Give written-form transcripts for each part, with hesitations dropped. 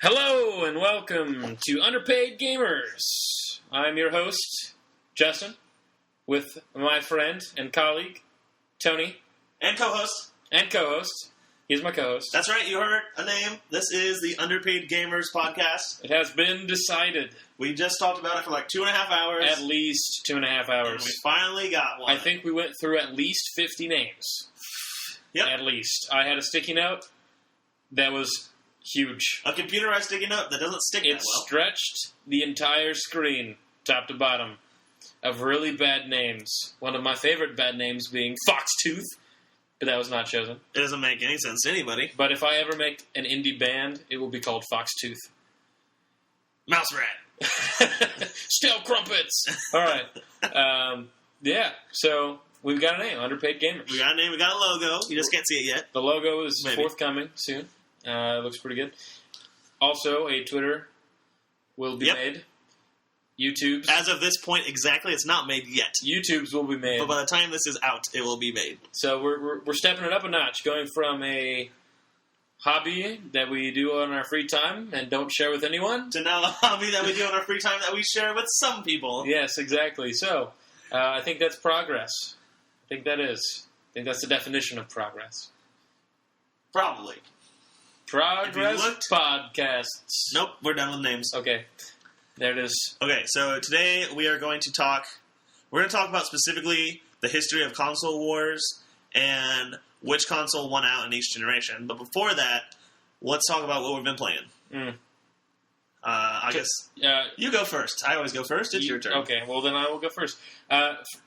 Hello and welcome to Underpaid Gamers. I'm your host, Justin, with my friend and colleague, Tony. And co-host. He's my co-host. That's right, you heard a name. This is the Underpaid Gamers podcast. It has been decided. We just talked about it for like 2.5 hours. At least 2.5 hours. And we finally got one. I think we went through at least 50 names. Yep. At least. I had a sticky note that was huge. A computerized sticky note that doesn't stick that well. It stretched the entire screen, top to bottom, of really bad names. One of my favorite bad names being Foxtooth, but that was not chosen. It doesn't make any sense to anybody. But if I ever make an indie band, it will be called Foxtooth. Mouse rat. Stale crumpets! Alright. Yeah, so we've got a name, Underpaid Gamers. We got a name, we got a logo. You just can't see it yet. The logo is Maybe. forthcoming soon. It looks pretty good. Also, a Twitter will be made. YouTube's. As of this point, exactly, it's not made yet. YouTube's will be made. But by the time this is out, it will be made. So we're stepping it up a notch, going from a hobby that we do on our free time and don't share with anyone. To now a hobby that we do on our free time that we share with some people. Yes, exactly. So, I think that's progress. I think that's the definition of progress. Probably. Progress podcasts. Nope, we're done with names. Okay. There it is. Okay, so today we are going to talk... We're going to talk about specifically the history of console wars and which console won out in each generation. But before that, let's talk about what we've been playing. I guess you go first. I always go first. It's your turn. Okay, well then I will go first.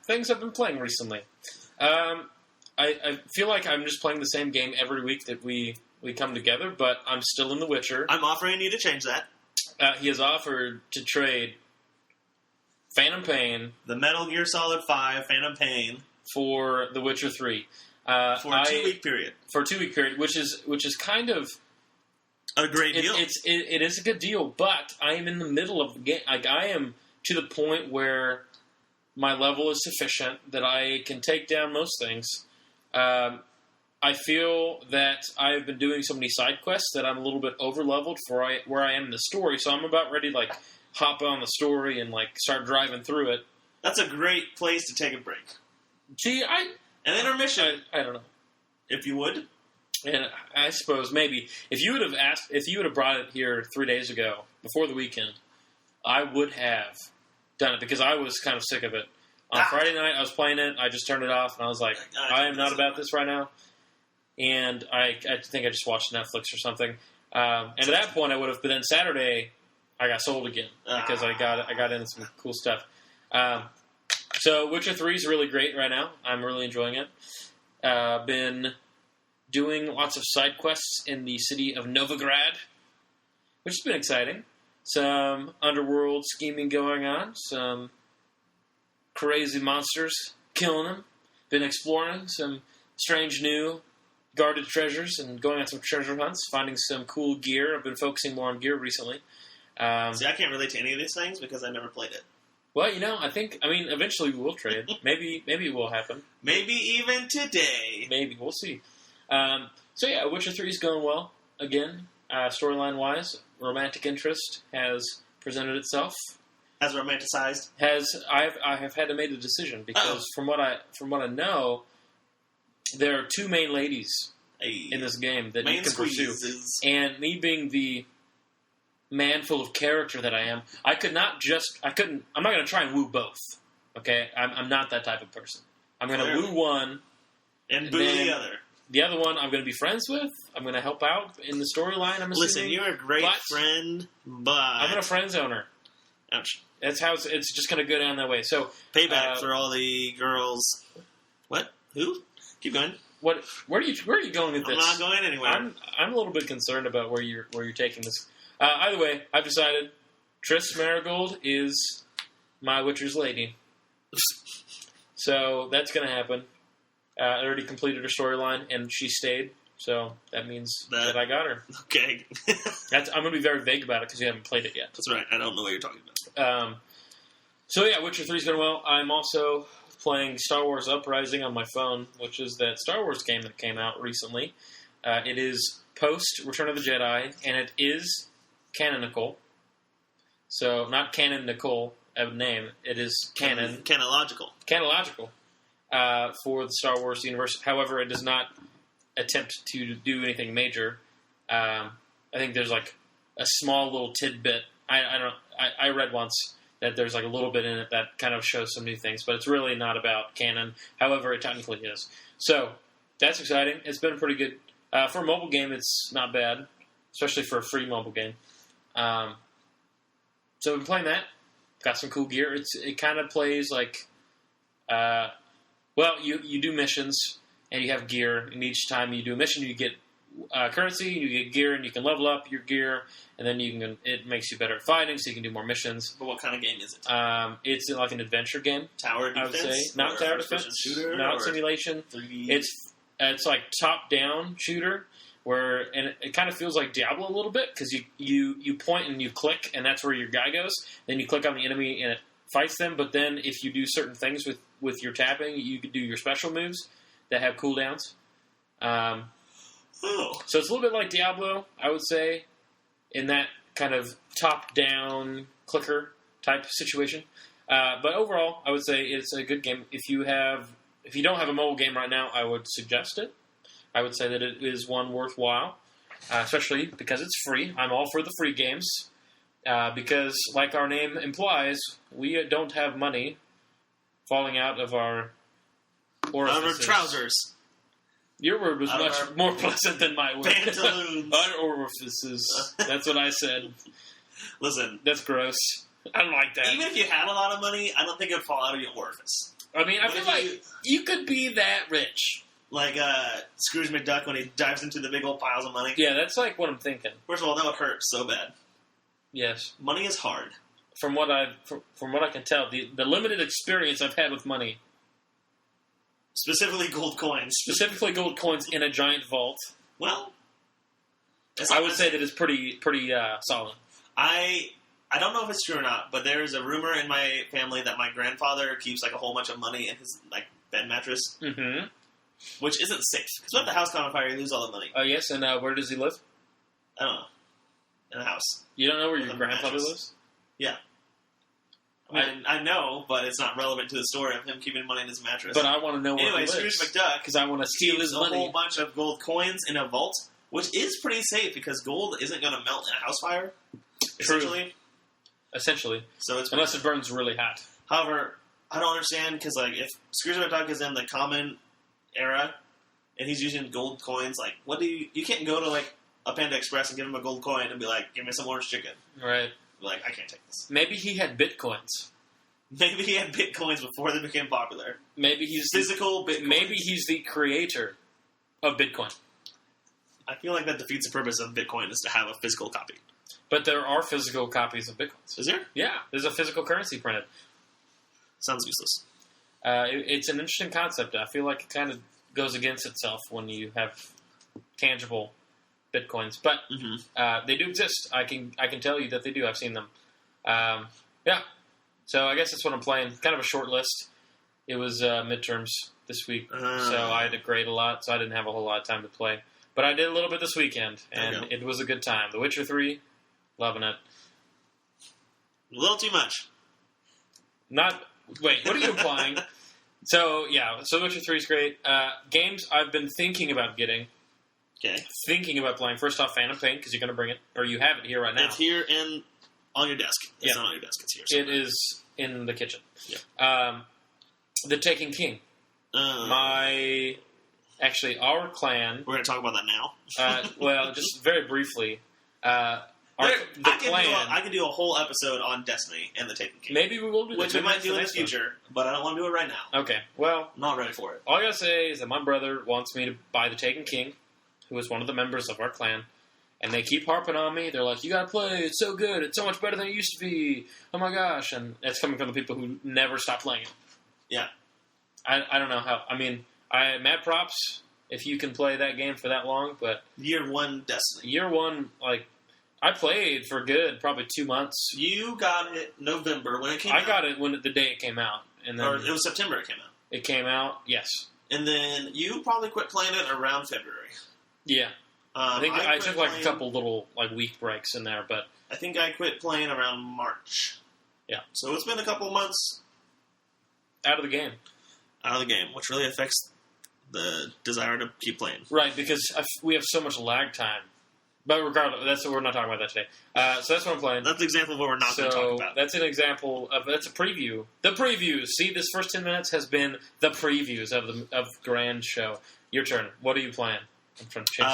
Things I've been playing recently. I feel like I'm just playing the same game every week that we come together, but I'm still in The Witcher. I'm offering you to change that. He has offered to trade Phantom Pain, the Metal Gear Solid 5 Phantom Pain, for The Witcher 3 for a 2-week period. For a 2-week period, which is kind of a great deal. It is a good deal, but I am in the middle of the game. Like, I am to the point where my level is sufficient that I can take down most things. I feel that I've been doing so many side quests that I'm a little bit over-leveled for where I am in the story, so I'm about ready to, like, hop on the story and, like, start driving through it. That's a great place to take a break. Gee, an intermission. I don't know. If you would. And I suppose maybe if you would have brought it here 3 days ago, before the weekend, I would have done it because I was kind of sick of it. On Friday night, I was playing it, I just turned it off, and I was like, I am not about this right now. And I think I just watched Netflix or something. And at that point, I would have. But then Saturday, I got sold again because I got into some cool stuff. So Witcher 3 is really great right now. I'm really enjoying it. Been doing lots of side quests in the city of Novigrad, which has been exciting. Some underworld scheming going on. Some crazy monsters killing them. Been exploring some strange new guarded treasures and going on some treasure hunts, finding some cool gear. I've been focusing more on gear recently. See, I can't relate to any of these things because I never played it. Well, eventually we will trade. Maybe it will happen. Maybe even today. Maybe. We'll see. So yeah, Witcher 3 is going well. Again, storyline-wise, romantic interest has presented itself. Has romanticized? I have had to make a decision because from what I know, there are two main ladies in this game that you can pursue. And me being the man full of character that I am, I'm not going to try and woo both. Okay? I'm not that type of person. I'm going to woo one. And boo the other. The other one I'm going to be friends with. I'm going to help out in the storyline, I'm assuming. Listen, you're a great friend, but... I'm going to friend zone her. Ouch. That's how it's just going to go down that way. So payback for all the girls. What? Who? Keep going. What? Where are you going with this? I'm not going anywhere. I'm a little bit concerned about where you're taking this. Either way, I've decided Triss Marigold is my Witcher's lady. So that's going to happen. I already completed her storyline, and she stayed. So that means that I got her. Okay. I'm going to be very vague about it because you haven't played it yet. That's right. I don't know what you're talking about. So yeah, Witcher 3's going well. I'm also playing Star Wars Uprising on my phone, which is that Star Wars game that came out recently. It is post Return of the Jedi, and it is canonical. So, not canonical of name. It is canon. Canological. Canological for the Star Wars universe. However, it does not attempt to do anything major. I think there's like a small little tidbit. I read once that there's like a little bit in it that kind of shows some new things, but it's really not about canon. However, it technically is. So that's exciting. It's been pretty good for a mobile game. It's not bad, especially for a free mobile game. So we've been playing that. Got some cool gear. It kind of plays like, you do missions and you have gear, and each time you do a mission, you get currency, you get gear, and you can level up your gear, and then it makes you better at fighting, so you can do more missions. But what kind of game is it? It's like an adventure game. Tower defense? I would say. Not tower defense. Shooter? Not simulation. 3D? It's like top-down shooter, and it kind of feels like Diablo a little bit, because you point and you click, and that's where your guy goes. Then you click on the enemy, and it fights them, but then if you do certain things with your tapping, you can do your special moves that have cooldowns. So it's a little bit like Diablo, I would say, in that kind of top-down clicker type situation. But overall, I would say it's a good game. If you don't have a mobile game right now, I would suggest it. I would say that it is one worthwhile, especially because it's free. I'm all for the free games because, like our name implies, we don't have money falling out of our orifices. Out of our trousers. Your word was much more pleasant than my word. Pantaloons. Our orifices. That's what I said. Listen. That's gross. I don't like that. Even if you had a lot of money, I don't think it would fall out of your orifice. I mean, I feel like you could be that rich. Like Scrooge McDuck when he dives into the big old piles of money. Yeah, that's like what I'm thinking. First of all, that would hurt so bad. Yes. Money is hard. From what I can tell, the limited experience I've had with money. Specifically gold coins. Specifically gold coins in a giant vault. Well, I would say that it's pretty solid. I don't know if it's true or not, but there's a rumor in my family that my grandfather keeps like a whole bunch of money in his like bed mattress, which isn't safe. Because when the house caught on fire, you lose all the money. Oh yes, and where does he live? I don't know. In a house. You don't know where your grandfather lives? Yeah. I know, but it's not relevant to the story of him keeping money in his mattress. But I want to know where he lives. Scrooge McDuck, because I want to steal his money. A whole bunch of gold coins in a vault, which is pretty safe because gold isn't going to melt in a house fire. Essentially. So it's unless it burns really hot. However, I don't understand because like if Scrooge McDuck is in the common era and he's using gold coins, like what do you can't go to like a Panda Express and give him a gold coin and be like, give me some orange chicken. Right. Like, I can't take this. Maybe he had bitcoins. Maybe he had bitcoins before they became popular. Maybe he's physical bitcoins. Maybe he's the creator of Bitcoin. I feel like that defeats the purpose of Bitcoin is to have a physical copy. But there are physical copies of Bitcoins. Is there? Yeah, there's a physical currency printed. Sounds useless. It's an interesting concept. I feel like it kind of goes against itself when you have tangible Bitcoins, but they do exist. I can tell you that they do. I've seen them. Yeah. So I guess that's what I'm playing. Kind of a short list. It was midterms this week, so I had to grade a lot, so I didn't have a whole lot of time to play. But I did a little bit this weekend, and it was a good time. The Witcher 3, loving it. A little too much. Wait, what are you implying? So Witcher 3 is great. Games I've been thinking about getting. Okay. Thinking about playing. First off, Phantom Pain, because you're going to bring it, or you have it here right now. It's here and on your desk. It's not on your desk. It's here somewhere. It is in the kitchen. Yeah. The Taken King. Our clan... We're going to talk about that now? Well, just very briefly. I can do a whole episode on Destiny and the Taken King. Maybe we will do that. Which we might do in the future, but I don't want to do it right now. Okay, well... I'm not ready for it. All I gotta say is that my brother wants me to buy the Taken King, who is one of the members of our clan, and they keep harping on me. They're like, you gotta play, it's so good, it's so much better than it used to be. Oh my gosh, and that's coming from the people who never stop playing it. Yeah. I don't know how, mad props if you can play that game for that long, but... Year 1 Destiny. Year 1, I played for good, probably 2 months. You got it November when it came out. I got it the day it came out. And then or it was September it came out. It came out, yes. And then you probably quit playing it around February. Yeah. I think I took like playing, a couple little like week breaks in there, but I think I quit playing around March. Yeah. So it's been a couple months out of the game. Which really affects the desire to keep playing. Right, because we have so much lag time. But regardless, we're not talking about that today. So that's what I'm playing. That's an example of what we're not going to talk about. That's an example of that's a preview. The previews. See, this first 10 minutes has been the previews of Grand Show. Your turn. What are you playing? I'm trying to change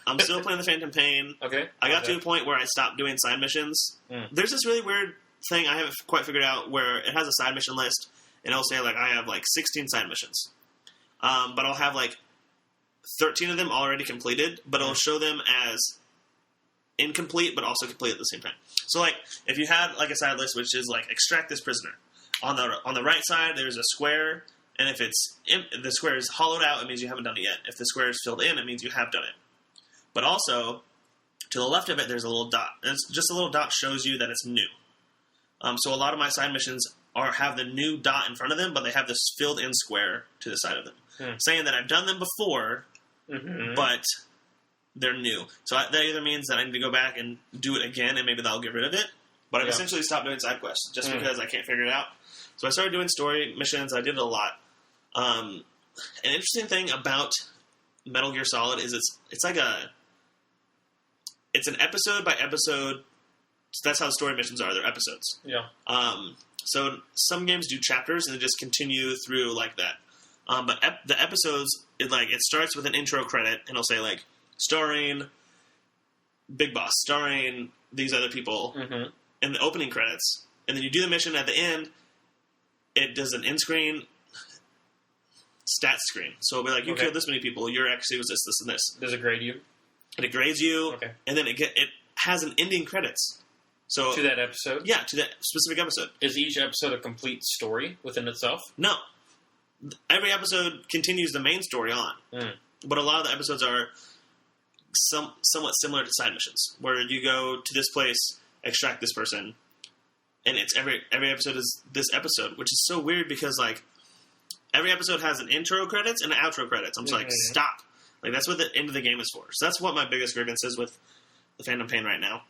I'm still playing the Phantom Pain. Okay. I got to a point where I stopped doing side missions. There's this really weird thing I haven't quite figured out where it has a side mission list, and it'll say like I have like 16 side missions, but I'll have like 13 of them already completed, but it'll show them as incomplete, but also complete at the same time. So, like, if you had like a side list which is like extract this prisoner, on the right side there's a square, and if the square is hollowed out, it means you haven't done it yet. If the square is filled in, it means you have done it. But also, to the left of it, there's a little dot. And it's just a little dot shows you that it's new. So a lot of my side missions have the new dot in front of them, but they have this filled in square to the side of them, saying that I've done them before, but they're new. So that either means that I need to go back and do it again, and maybe that'll get rid of it. But I've essentially stopped doing side quests just because I can't figure it out. So I started doing story missions. I did it a lot. An interesting thing about Metal Gear Solid is it's an episode by episode. So that's how story missions are. They're episodes. Yeah. So some games do chapters and they just continue through like that. But the episodes, it starts with an intro credit and it'll say like starring Big Boss, starring these other people in the opening credits, and then you do the mission at the end. It does an in screen stats screen. So it'll be like, you killed this many people. Your accuracy was this, this, and this. Does it grade you? And it grades you, and then it has an ending credits. So to that episode? Yeah, to that specific episode. Is each episode a complete story within itself? No. Every episode continues the main story on. But a lot of the episodes are somewhat similar to side missions, where you go to this place, extract this person, and it's every episode is this episode, which is so weird because like every episode has an intro credits and an outro credits. I'm just like, stop. Like that's what the end of the game is for. So that's what my biggest grievance is with the Phantom Pain right now.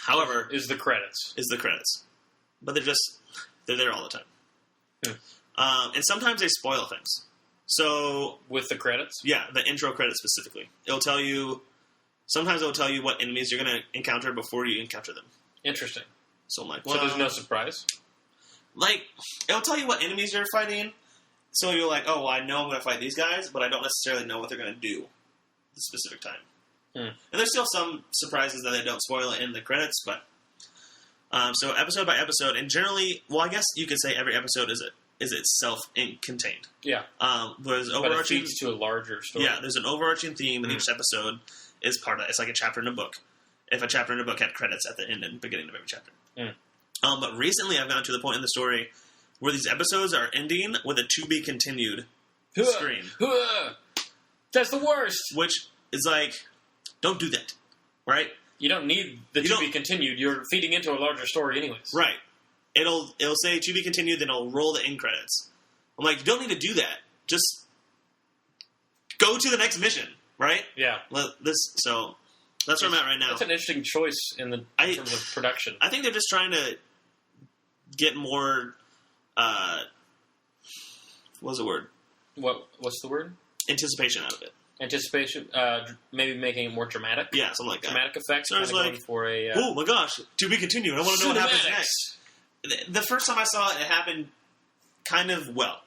However, is the credits. But they're there all the time. And sometimes they spoil things. So with the credits? Yeah, the intro credits specifically. Sometimes it'll tell you what enemies you're going to encounter before you encounter them. Interesting. So I'm like, so there's no surprise? Like, it'll tell you what enemies you're fighting. So you're like, oh, well, I know I'm going to fight these guys, but I don't necessarily know what they're going to do at the specific time. And there's still some surprises that they don't spoil in the credits, but so episode by episode, and generally, well, I guess you could say every episode is itself contained. Yeah. There's overarching, but it feeds to a larger story. Yeah, there's an overarching theme, and each episode is part of it. It's like a chapter in a book. If a chapter in a book had credits at the end and beginning of every chapter. But recently, I've gotten to the point in the story where these episodes are ending with a to be continued screen. That's the worst. Which is like, don't do that, right? You don't need the to be continued. You're feeding into a larger story anyways. Right. It'll say to be continued, then it'll roll the end credits. I'm like, you don't need to do that. Just go to the next mission, right? Yeah. So that's where I'm at right now. That's an interesting choice in terms of production. I think they're just trying to get more. What's the word? What's the word? Anticipation out of it. Anticipation, maybe making it more dramatic. Yeah, something like that. Dramatic effects. So it's like, oh my gosh, to be continued. I want to know what happens next. The first time I saw it, it happened kind of well.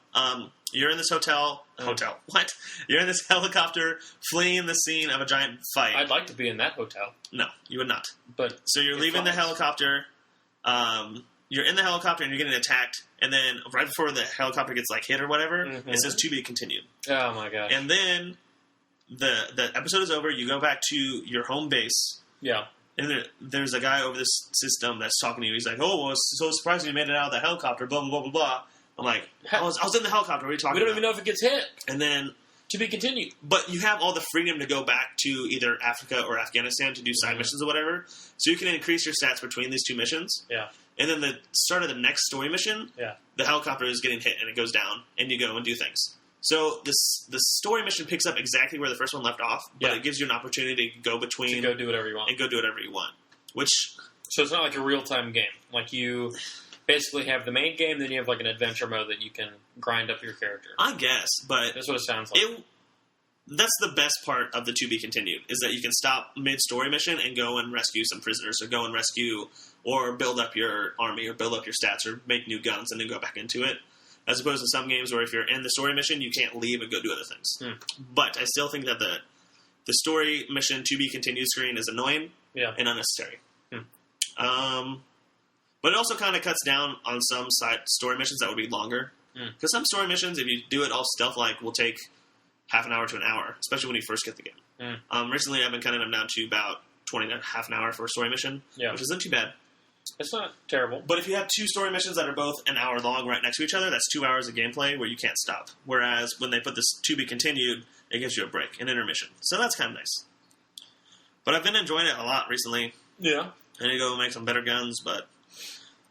You're in this hotel. What? You're in this helicopter fleeing the scene of a giant fight. I'd like to be in that hotel. No, you would not. But so you're leaving the helicopter. You're in the helicopter and you're getting attacked. And then right before the helicopter gets like hit or whatever, it says to be continued. Oh my gosh. And then the episode is over. You go back to your home base. Yeah. And there's a guy over this system that's talking to you. He's like, oh, well, it's so surprising you made it out of the helicopter, blah, blah, blah, blah, blah. I'm like, I was in the helicopter. What are you talking about? We don't even know if it gets hit. And then to be continued. But you have all the freedom to go back to either Africa or Afghanistan to do side missions or whatever. So you can increase your stats between these two missions. Yeah. And then the start of the next story mission, the helicopter is getting hit and it goes down, and you go and do things. So the story mission picks up exactly where the first one left off, but it gives you an opportunity to go between... To go do whatever you want. And go do whatever you want. So it's not like a real-time game. Like, you basically have the main game, then you have, like, an adventure mode that you can grind up your character. I guess, but... That's what it sounds like. That's the best part of the To Be Continued, is that you can stop mid-story mission and go and rescue some prisoners, or go and rescue, or build up your army, or build up your stats, or make new guns, and then go back into it. As opposed to some games where if you're in the story mission, you can't leave and go do other things. But I still think that the story mission To Be Continued screen is annoying and unnecessary. But it also kind of cuts down on some side story missions that would be longer. Because some story missions, if you do it all stealth-like, will take half an hour to an hour, especially when you first get the game. Recently, I've been cutting them down to about 20 to half an hour for a story mission, which isn't too bad. It's not terrible. But if you have two story missions that are both an hour long right next to each other, that's 2 hours of gameplay where you can't stop. Whereas when they put this To Be Continued, it gives you a break, an intermission. So that's kind of nice. But I've been enjoying it a lot recently. Yeah. I need to go make some better guns, but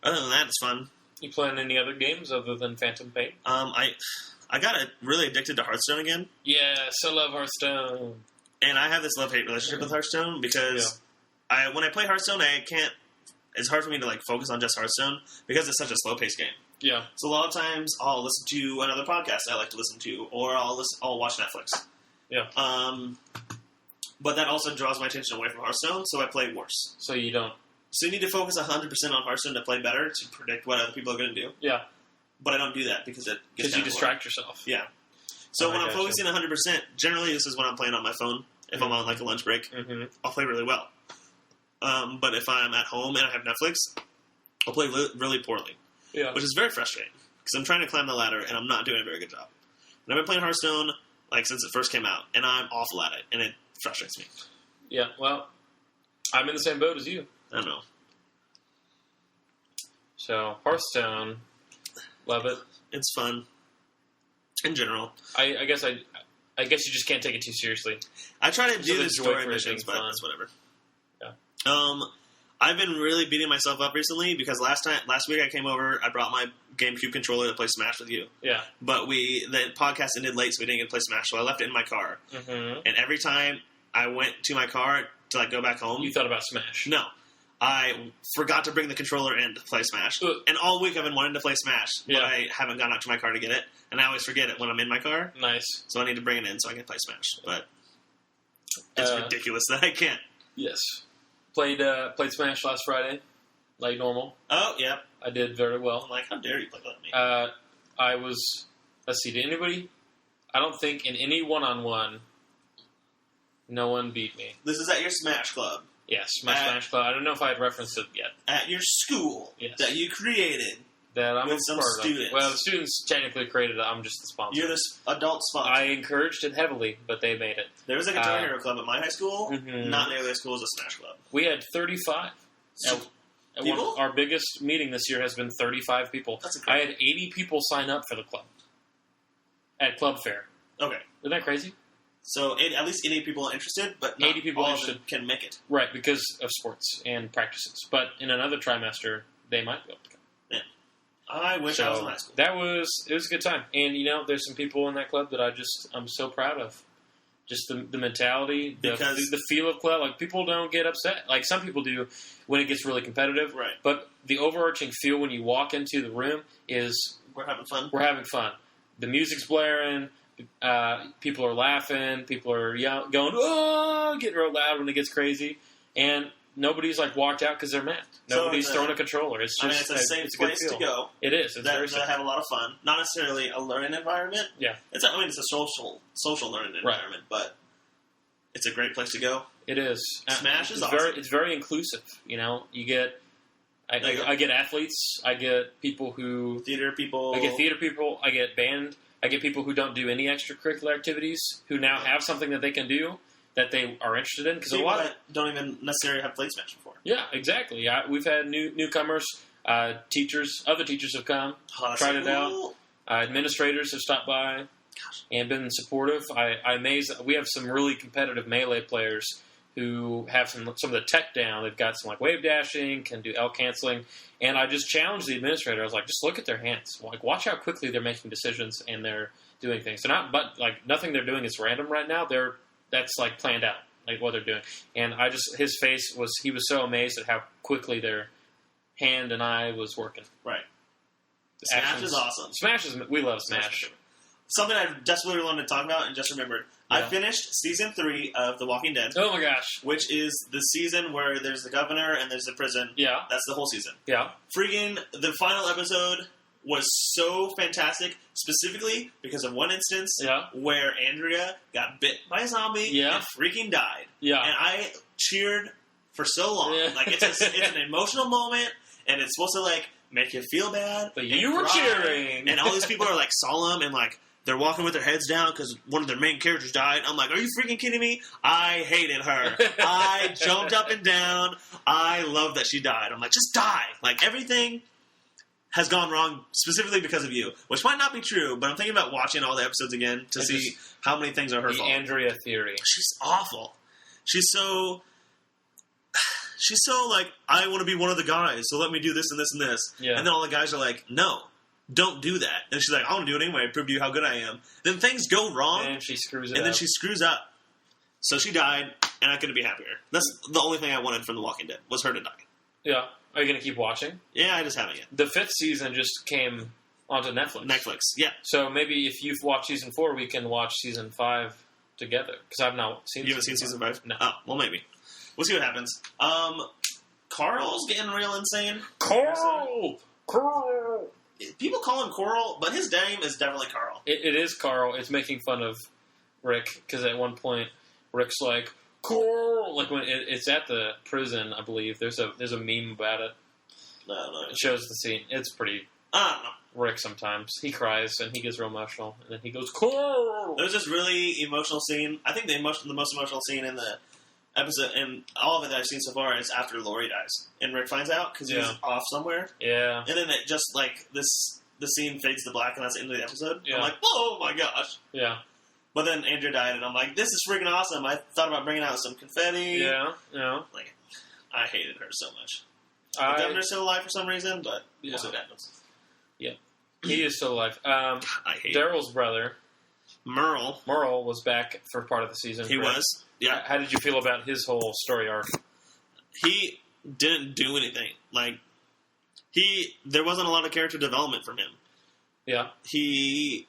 other than that, it's fun. You playing any other games other than Phantom Pain? I got really addicted to Hearthstone again. Yes, I love Hearthstone. And I have this love-hate relationship with Hearthstone because when I play Hearthstone, it's hard for me to like focus on just Hearthstone because it's such a slow-paced game. Yeah. So a lot of times I'll listen to another podcast I like to listen to, or I'll watch Netflix. Yeah. But that also draws my attention away from Hearthstone, so I play worse. So you don't. So you need to focus 100% on Hearthstone to play better, to predict what other people are going to do. Yeah. But I don't do that because it gets you distract yourself. Yeah. So when I'm focusing 100%, generally this is when I'm playing on my phone. If I'm on like a lunch break, I'll play really well. But if I'm at home and I have Netflix, I'll play really poorly. Yeah. Which is very frustrating because I'm trying to climb the ladder and I'm not doing a very good job. And I've been playing Hearthstone like since it first came out, and I'm awful at it, and it frustrates me. Yeah. Well, I'm in the same boat as you. I don't know. So Hearthstone, love it. It's fun. In general, I guess you just can't take it too seriously. I try to do the story missions, but it's whatever. Yeah. I've been really beating myself up recently because last week I came over, I brought my GameCube controller to play Smash with you. Yeah. But the podcast ended late, so we didn't get to play Smash, so I left it in my car. And every time I went to my car to like go back home, you thought about Smash. No. I forgot to bring the controller in to play Smash. And all week I've been wanting to play Smash, but I haven't gone out to my car to get it. And I always forget it when I'm in my car. Nice. So I need to bring it in so I can play Smash. But it's ridiculous that I can't. Yes. Played Smash last Friday, like normal. Oh, yeah. I did very well. I'm like, how dare you play without me? I was... Let's see, did anybody... I don't think in any one-on-one, no one beat me. This is at your Smash Club. Yes, Smash Club. I don't know if I had referenced it yet. At your school that you created. That I'm with some students. Well, the students technically created it. I'm just the sponsor. You're the adult sponsor. I encouraged it heavily, but they made it. There was a Guitar Hero club at my high school. Not nearly as cool as a Smash Club. We had 35. People? Our biggest meeting this year has been 35 people. That's incredible. I had 80 people sign up for the club at Club Fair. Okay. Isn't that crazy? So at least 80 people are interested, but not 80 people all interested can make it. Right, because of sports and practices. But in another trimester, they might be able to come. Yeah. I wish I was in high school. It was a good time. And, there's some people in that club that I'm so proud of. Just the mentality, the feel of club. Like, people don't get upset. Like, some people do when it gets really competitive. Right. But the overarching feel when you walk into the room is... We're having fun. We're having fun. The music's blaring. People are laughing. People are going, oh, getting real loud when it gets crazy. And nobody's, walked out because they're mad. Nobody's throwing a controller. It's just... it's a safe place to go. It is. It's very safe. Have a lot of fun. Not necessarily a learning environment. Yeah. It's a social learning environment, but it's a great place to go. It is. Smash is awesome. It's very inclusive. You get... I get athletes. I get people who... Theater people. I get theater people. I get band. I get people who don't do any extracurricular activities, who now have something that they can do that they are interested in. Because a lot that don't even necessarily have played Smash before. Yeah, exactly. We've had newcomers, teachers. Other teachers have come, tried it out. Administrators have stopped by and been supportive. I'm amazed. We have some really competitive Melee players who have some of the tech down. They've got some wave dashing, can do L canceling, and I just challenged the administrator. I was like, just look at their hands. Watch how quickly they're making decisions and they're doing things. They're not, but like nothing they're doing is random right now. That's like planned out, like what they're doing. And his face was, he was so amazed at how quickly their hand and eye was working. Right. Smash is awesome. We love Smash. Something I desperately wanted to talk about and just remembered. Yeah. I finished season 3 of The Walking Dead. Oh my gosh. Which is the season where there's the governor and there's the prison. Yeah. That's the whole season. Yeah. Freaking, the final episode was so fantastic, specifically because of one instance where Andrea got bit by a zombie and freaking died. Yeah. And I cheered for so long. Yeah. Like, it's an emotional moment, and it's supposed to, like, make you feel bad. But you were cheering. And all these people are, like, solemn and, like, they're walking with their heads down because one of their main characters died. I'm like, are you freaking kidding me? I hated her. I jumped up and down. I love that she died. I'm like, just die. Like, everything has gone wrong specifically because of you, which might not be true, but I'm thinking about watching all the episodes again to see how many things are her fault. The Andrea theory. She's awful. She's so like, I want to be one of the guys, so let me do this and this and this. Yeah. And then all the guys are like, no, don't do that. And she's like, I want to do it anyway, prove to you how good I am. Then things go wrong. And she screws it up. And then she screws up. So she died, and I couldn't be happier. That's the only thing I wanted from The Walking Dead, was her to die. Yeah. Are you going to keep watching? Yeah, I just haven't yet. The 5th season just came onto Netflix. Yeah. So maybe if you've watched season 4, we can watch season 5 together. Because I've not seen. You haven't seen season 5? No. Oh, well, maybe. We'll see what happens. Carl's getting real insane. Carl. People call him Coral, but his name is definitely Carl. It is Carl. It's making fun of Rick because at one point Rick's like, Coral, like when it's at the prison, I believe. There's a meme about it. No. It shows the scene. It's pretty. I don't know. Rick sometimes he cries and he gets real emotional, and then he goes, Coral. There's this really emotional scene. I think the most emotional scene in the episode, and all of it that I've seen so far, is after Lori dies and Rick finds out because he's off somewhere. Yeah. And then it just like the scene fades to black, and that's the end of the episode. Yeah. I'm like, oh my gosh. Yeah. But then Andrew died, and I'm like, this is freaking awesome. I thought about bringing out some confetti. Yeah. Like, I hated her so much. The governor's still alive for some reason, but we'll see what happens. Yeah. He is still alive. I hate Daryl's brother, Merle, was back for part of the season. He was. Yeah. How did you feel about his whole story arc? He didn't do anything. Like, there wasn't a lot of character development from him. Yeah. He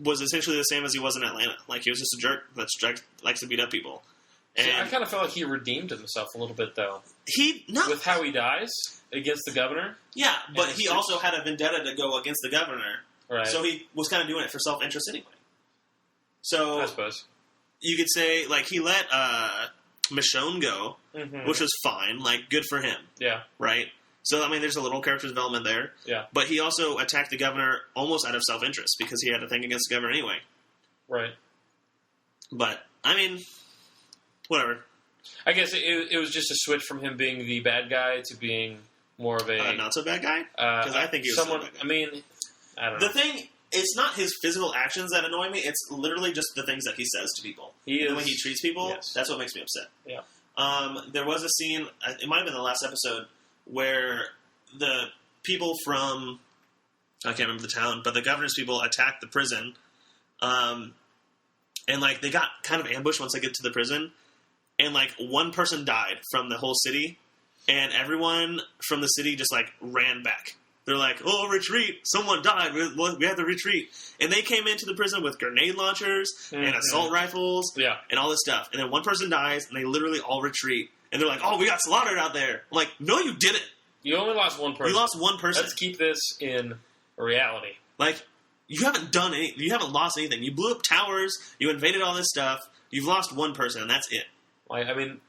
was essentially the same as he was in Atlanta. Like, he was just a jerk that likes to beat up people. And I kind of felt like he redeemed himself a little bit, though. With how he dies against the governor. Yeah, but he also had a vendetta to go against the governor. Right. So he was kind of doing it for self-interest anyway. So I suppose you could say, like, he let Michonne go, which was fine. Like, good for him. Yeah. Right? So, I mean, there's a little character development there. Yeah. But he also attacked the governor almost out of self-interest because he had a thing against the governor anyway. Right. But, I mean, whatever. I guess it was just a switch from him being the bad guy to being more of a... not so bad guy? Because I think he was someone. So bad guy. I mean, I don't know. The thing... It's not his physical actions that annoy me. It's literally just the things that he says to people. The way he treats people, that's what makes me upset. Yeah. There was a scene, it might have been the last episode, where the people from, I can't remember the town, but the governor's people attacked the prison. And, like, they got kind of ambushed once they get to the prison. And, like, one person died from the whole city. And everyone from the city just, like, ran back. They're like, oh, retreat. Someone died. We have to retreat. And they came into the prison with grenade launchers and assault rifles and all this stuff. And then one person dies, and they literally all retreat. And they're like, oh, we got slaughtered out there. I'm like, no, you didn't. You only lost one person. You lost one person. Let's keep this in reality. Like, you haven't done any. You haven't lost anything. You blew up towers. You invaded all this stuff. You've lost one person, and that's it. Like, I mean,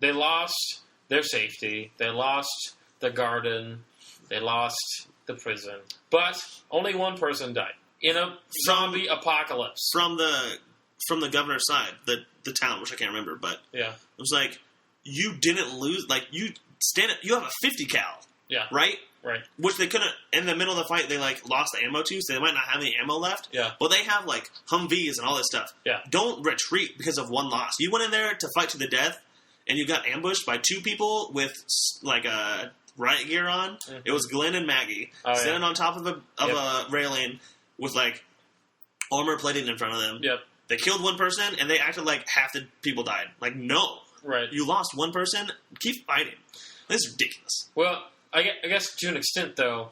they lost their safety. They lost the garden. They lost the prison. But only one person died in a zombie apocalypse. From the governor's side, the town, which I can't remember, but it was like, you didn't lose. Like, you have a 50 cal. Yeah. Right? Right. Which they couldn't, in the middle of the fight, they, like, lost the ammo to, so they might not have any ammo left. Yeah. But they have, like, Humvees and all this stuff. Yeah. Don't retreat because of one loss. You went in there to fight to the death, and you got ambushed by two people with, like, a riot gear on. It was Glenn and Maggie standing on top of a railing with, like, armor plating in front of them. Yep. They killed one person, and they acted like half the people died. Like, no. Right. You lost one person, keep fighting. This is ridiculous. Well, I guess to an extent, though,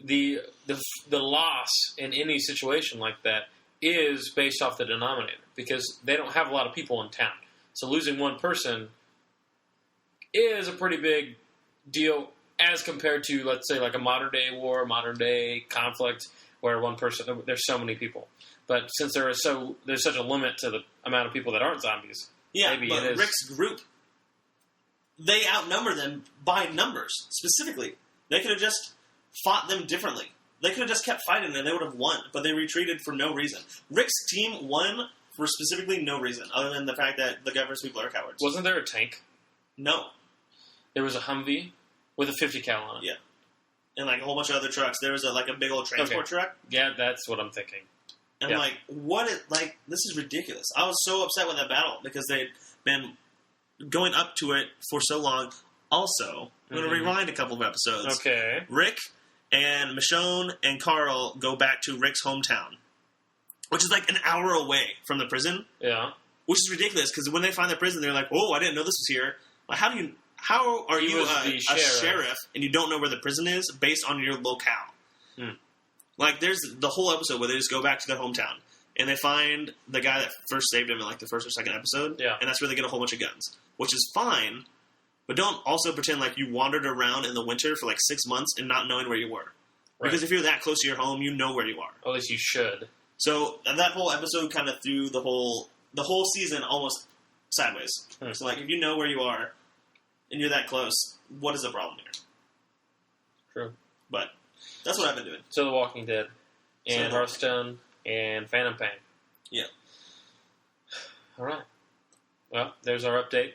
the loss in any situation like that is based off the denominator, because they don't have a lot of people in town. So losing one person is a pretty big deal as compared to, let's say, like a modern-day war, modern-day conflict, where one person, there's so many people. But since there's such a limit to the amount of people that aren't zombies, maybe but it is. Rick's group, they outnumber them by numbers, specifically. They could have just fought them differently. They could have just kept fighting and they would have won, but they retreated for no reason. Rick's team won for specifically no reason, other than the fact that the governor's people are cowards. Wasn't there a tank? No. There was a Humvee with a 50 cal on it. Yeah. And like a whole bunch of other trucks. There was a big old transport truck. Yeah, that's what I'm thinking. And I'm like, this is ridiculous. I was so upset with that battle because they'd been going up to it for so long. Also, I'm going to rewind a couple of episodes. Okay. Rick and Michonne and Carl go back to Rick's hometown, which is like an hour away from the prison. Yeah. Which is ridiculous because when they find the prison, they're like, "Oh, I didn't know this was here." Like, how are you a sheriff and you don't know where the prison is based on your locale? Like, there's the whole episode where they just go back to their hometown and they find the guy that first saved him in like the first or second episode. Yeah. And that's where they get a whole bunch of guns, which is fine. But don't also pretend like you wandered around in the winter for like 6 months and not knowing where you were. Right. Because if you're that close to your home, you know where you are. Or at least you should. So that whole episode kind of threw the whole season almost sideways. So like, if you know where you are and you're that close, what is the problem here? True. But that's what I've been doing. So The Walking Dead and Hearthstone and Phantom Pain. Yeah. All right. Well, there's our update.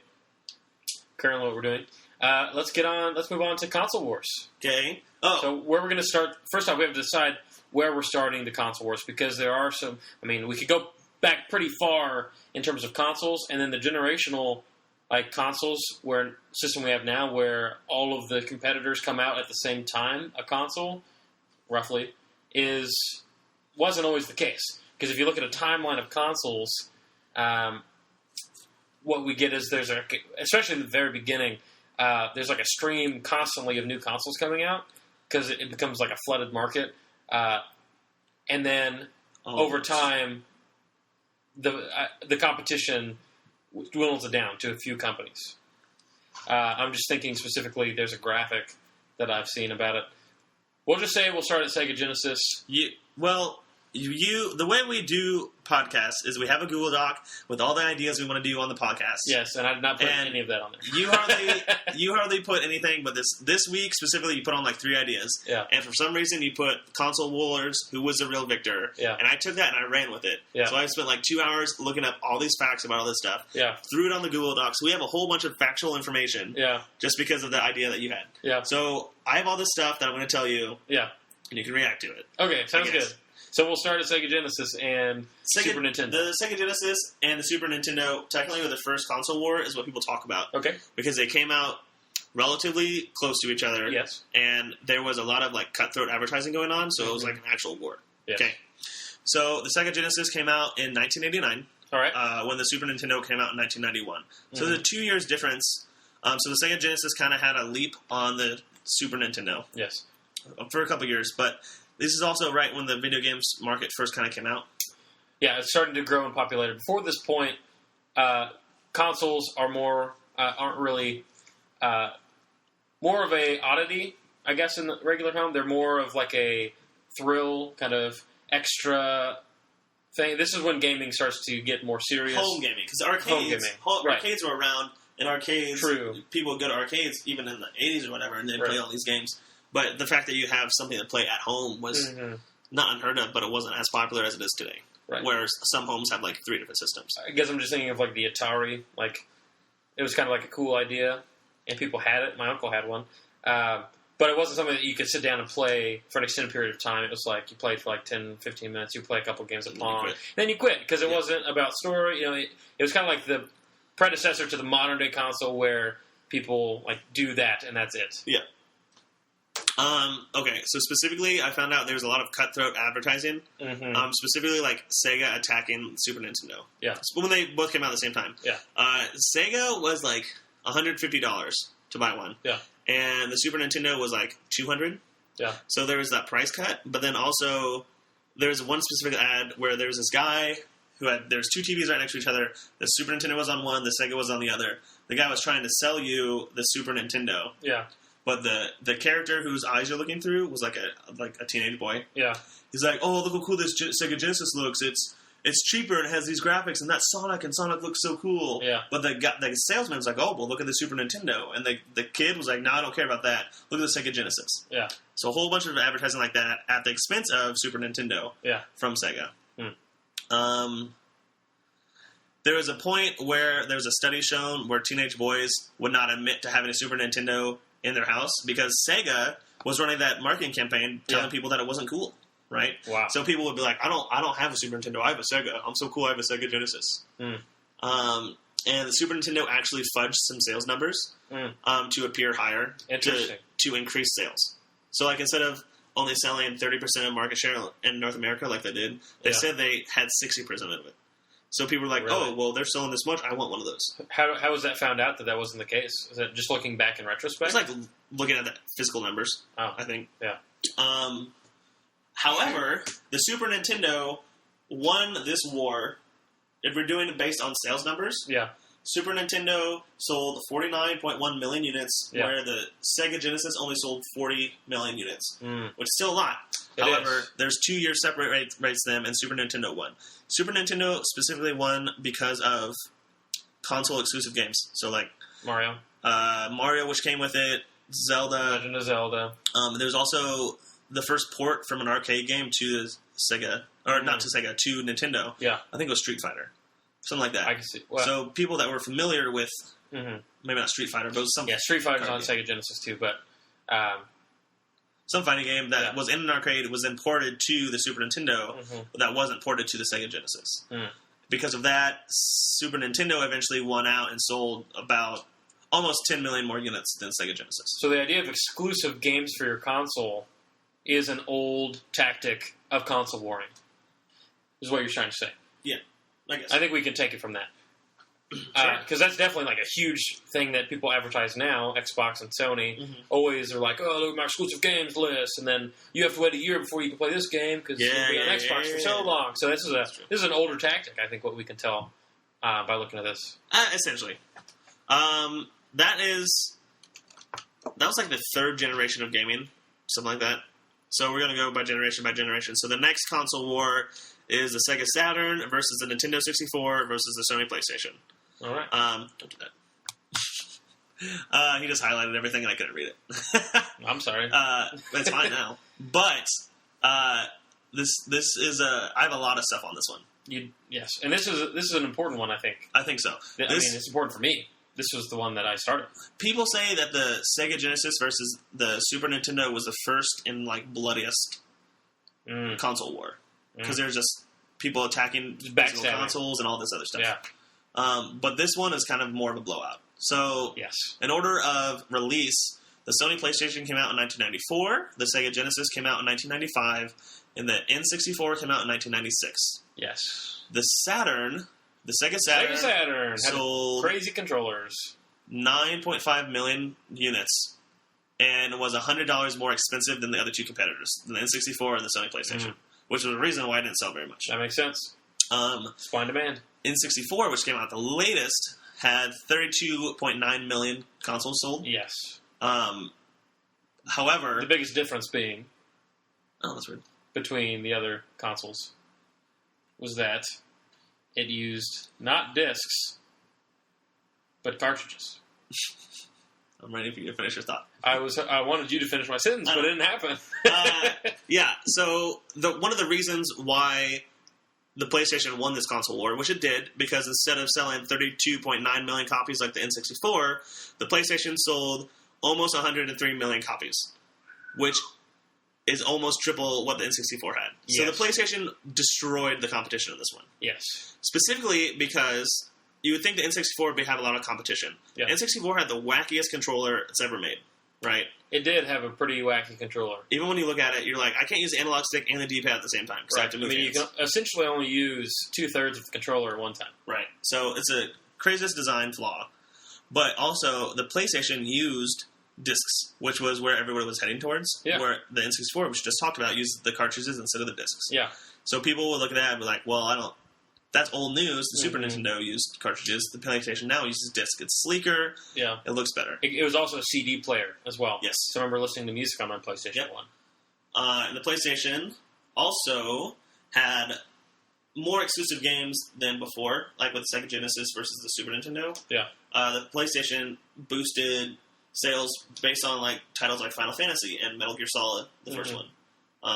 Currently what we're doing. Let's move on to Console Wars. Okay. Oh. So where we're going to start, first off, we have to decide where we're starting the Console Wars, because there are some, we could go back pretty far in terms of consoles, and then the generational consoles system we have now, where all of the competitors come out at the same time, a console, roughly, wasn't always the case. Because if you look at a timeline of consoles, what we get is especially in the very beginning, there's like a stream constantly of new consoles coming out, because it becomes like a flooded market. And then over time, the competition dwindles it down to a few companies. I'm just thinking specifically, there's a graphic that I've seen about it. We'll just say we'll start at Sega Genesis. The way we do podcasts is we have a Google Doc with all the ideas we want to do on the podcast. Yes, and I did not put any of that on there. You hardly put anything, but this week specifically, you put on like 3 ideas. Yeah. And for some reason, you put Console Wars, who was the real victor. Yeah. And I took that and I ran with it. Yeah. So I spent like 2 hours looking up all these facts about all this stuff. Yeah. Threw it on the Google Doc. So we have a whole bunch of factual information. Yeah. Just because of the idea that you had. Yeah. So I have all this stuff that I'm going to tell you. Yeah. And you can react to it. Okay, sounds good. So we'll start at Sega Genesis and Super Nintendo. The Sega Genesis and the Super Nintendo technically were the first console war, is what people talk about. Okay. Because they came out relatively close to each other. Yes. And there was a lot of cutthroat advertising going on, so it was like an actual war. Yes. Okay. So the Sega Genesis came out in 1989. All right. When the Super Nintendo came out in 1991. So the 2 years difference. So the Sega Genesis kind of had a leap on the Super Nintendo. Yes. For a couple years, but this is also right when the video games market first kind of came out. Yeah, it's starting to grow in popularity. Before this point, consoles aren't really more of a oddity, I guess, in the regular home. They're more of like a thrill, kind of extra thing. This is when gaming starts to get more serious. Home gaming, because arcades were around. In arcades, people would go to arcades even in the 80s or whatever, and they'd play all these games. But the fact that you have something to play at home was not unheard of, but it wasn't as popular as it is today. Right. Whereas some homes have 3 different systems. I guess I'm just thinking of the Atari. It was kind of like a cool idea, and people had it. My uncle had one. But it wasn't something that you could sit down and play for an extended period of time. It was you played for 10, 15 minutes. You play a couple games of Pong. And then you quit, because it wasn't about story. It was kind of like the predecessor to the modern day console, where people do that and that's it. Yeah. Okay, so specifically, I found out there's a lot of cutthroat advertising. Mm-hmm. Specifically, like Sega attacking Super Nintendo. Yeah. When they both came out at the same time. Yeah. Sega was like $150 to buy one. Yeah. And the Super Nintendo was like $200. Yeah. So there was that price cut, but then also there was one specific ad where there was this guy who had there's two TVs right next to each other. The Super Nintendo was on one, the Sega was on the other. The guy was trying to sell you the Super Nintendo. Yeah. But the character whose eyes you're looking through was like a teenage boy. Yeah. He's like, oh, look how cool this Sega Genesis looks. It's cheaper and it has these graphics and that's Sonic and Sonic looks so cool. Yeah. But the salesman's like, oh, well, look at the Super Nintendo. And the kid was like, no, I don't care about that. Look at the Sega Genesis. Yeah. So a whole bunch of advertising like that at the expense of Super Nintendo. Yeah. From Sega. There was a point where there was a study shown where teenage boys would not admit to having a Super Nintendo in their house because Sega was running that marketing campaign telling people that it wasn't cool, right? Wow. So people would be like, I don't have a Super Nintendo, I have a Sega. I'm so cool, I have a Sega Genesis. And the Super Nintendo actually fudged some sales numbers to appear higher to increase sales. So like instead of only selling 30% of market share in North America like they did, they said they had 60% of it. So people were like, really? Oh, well, they're selling this much. I want one of those. How was that found out that wasn't the case? Is that just looking back in retrospect? It's like looking at the physical numbers, I think. Yeah. However, the Super Nintendo won this war. If we're doing it based on sales numbers, Super Nintendo sold 49.1 million units, where the Sega Genesis only sold 40 million units, which is still a lot. However, there's 2 years separate rates them, and Super Nintendo won. Super Nintendo specifically won because of console-exclusive games. So, like... Mario, which came with it, Zelda... Legend of Zelda. There's also the first port from an arcade game to Sega... Or not to Sega, to Nintendo. Yeah. I think it was Street Fighter. Something like that. I can see. Well, so people that were familiar with... Maybe not Street Fighter, but it was some... Yeah, Street Fighter's on Sega Genesis too, but... some fighting game that was in an arcade was then ported to the Super Nintendo, but that wasn't ported to the Sega Genesis. Because of that, Super Nintendo eventually won out and sold about almost 10 million more units than Sega Genesis. So the idea of exclusive games for your console is an old tactic of console warring, is what you're trying to say. Yeah, I guess. I think we can take it from that. Because that's definitely like a huge thing that people advertise now. Xbox and Sony always are like, "Oh, look at my exclusive games list," and then you have to wait a year before you can play this game because it'll be on Xbox for so long. So this is an older tactic. I think what we can tell by looking at this. Essentially, that was like the third generation of gaming, something like that. So we're gonna go by generation by generation. So the next console war is the Sega Saturn versus the Nintendo 64 versus the Sony PlayStation. All right. Don't do that. He just highlighted everything and I couldn't read it. I'm sorry. That's fine now. But this is I have a lot of stuff on this one. Yes, and this is an important one. I think. I think so. I mean, it's important for me. This was the one that I started. People say that the Sega Genesis versus the Super Nintendo was the first and like bloodiest console war because there's just people attacking physical consoles and all this other stuff. Yeah. But this one is kind of more of a blowout. So, in order of release, the Sony PlayStation came out in 1994, the Sega Genesis came out in 1995, and the N64 came out in 1996. Yes. The Sega Saturn sold crazy controllers. 9.5 million units, and was $100 more expensive than the other two competitors, the N64 and the Sony PlayStation, which was the reason why it didn't sell very much. That makes sense. Supply and demand. N64, which came out the latest, had 32.9 million consoles sold. Yes. However... The biggest difference being... Oh, that's weird. Between the other consoles was that it used not discs, but cartridges. I'm ready for you to finish your thought. I wanted you to finish my sentence, but it didn't happen. Yeah, so one of the reasons why the PlayStation won this console war, which it did, because instead of selling 32.9 million copies like the N64, the PlayStation sold almost 103 million copies, which is almost triple what the N64 had. Yes. So the PlayStation destroyed the competition in this one. Yes. Specifically because you would think the N64 would have a lot of competition. Yeah. N64 had the wackiest controller it's ever made. Right. It did have a pretty wacky controller. Even when you look at it, you're like, I can't use the analog stick and the D-pad at the same time because I have to move hands. You can essentially only use 2/3 of the controller at one time. Right. So it's a craziest design flaw. But also, the PlayStation used discs, which was where everybody was heading towards. Yeah. Where the N64, which we just talked about, used the cartridges instead of the discs. Yeah. So people would look at that and be like, well, that's old news. The Super Nintendo used cartridges. The PlayStation now uses discs. It's sleeker. Yeah. It looks better. It was also a CD player as well. Yes. So I remember listening to music on my PlayStation 1. And the PlayStation also had more exclusive games than before, like with Sega Genesis versus the Super Nintendo. Yeah. The PlayStation boosted sales based on like titles like Final Fantasy and Metal Gear Solid, the first one.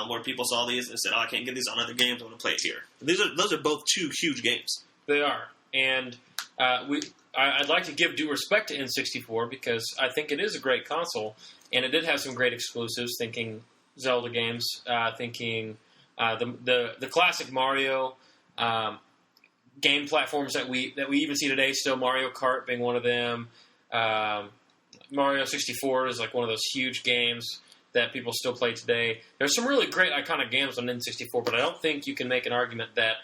Where people saw these and said, "Oh, I can't get these on other games. I'm going to play it here." Those are both two huge games. They are, and I'd like to give due respect to N64 because I think it is a great console, and it did have some great exclusives. Thinking Zelda games, thinking the classic Mario game platforms that we even see today. Still, Mario Kart being one of them. Mario 64 is like one of those huge games that people still play today. There's some really great iconic games on N64, but I don't think you can make an argument that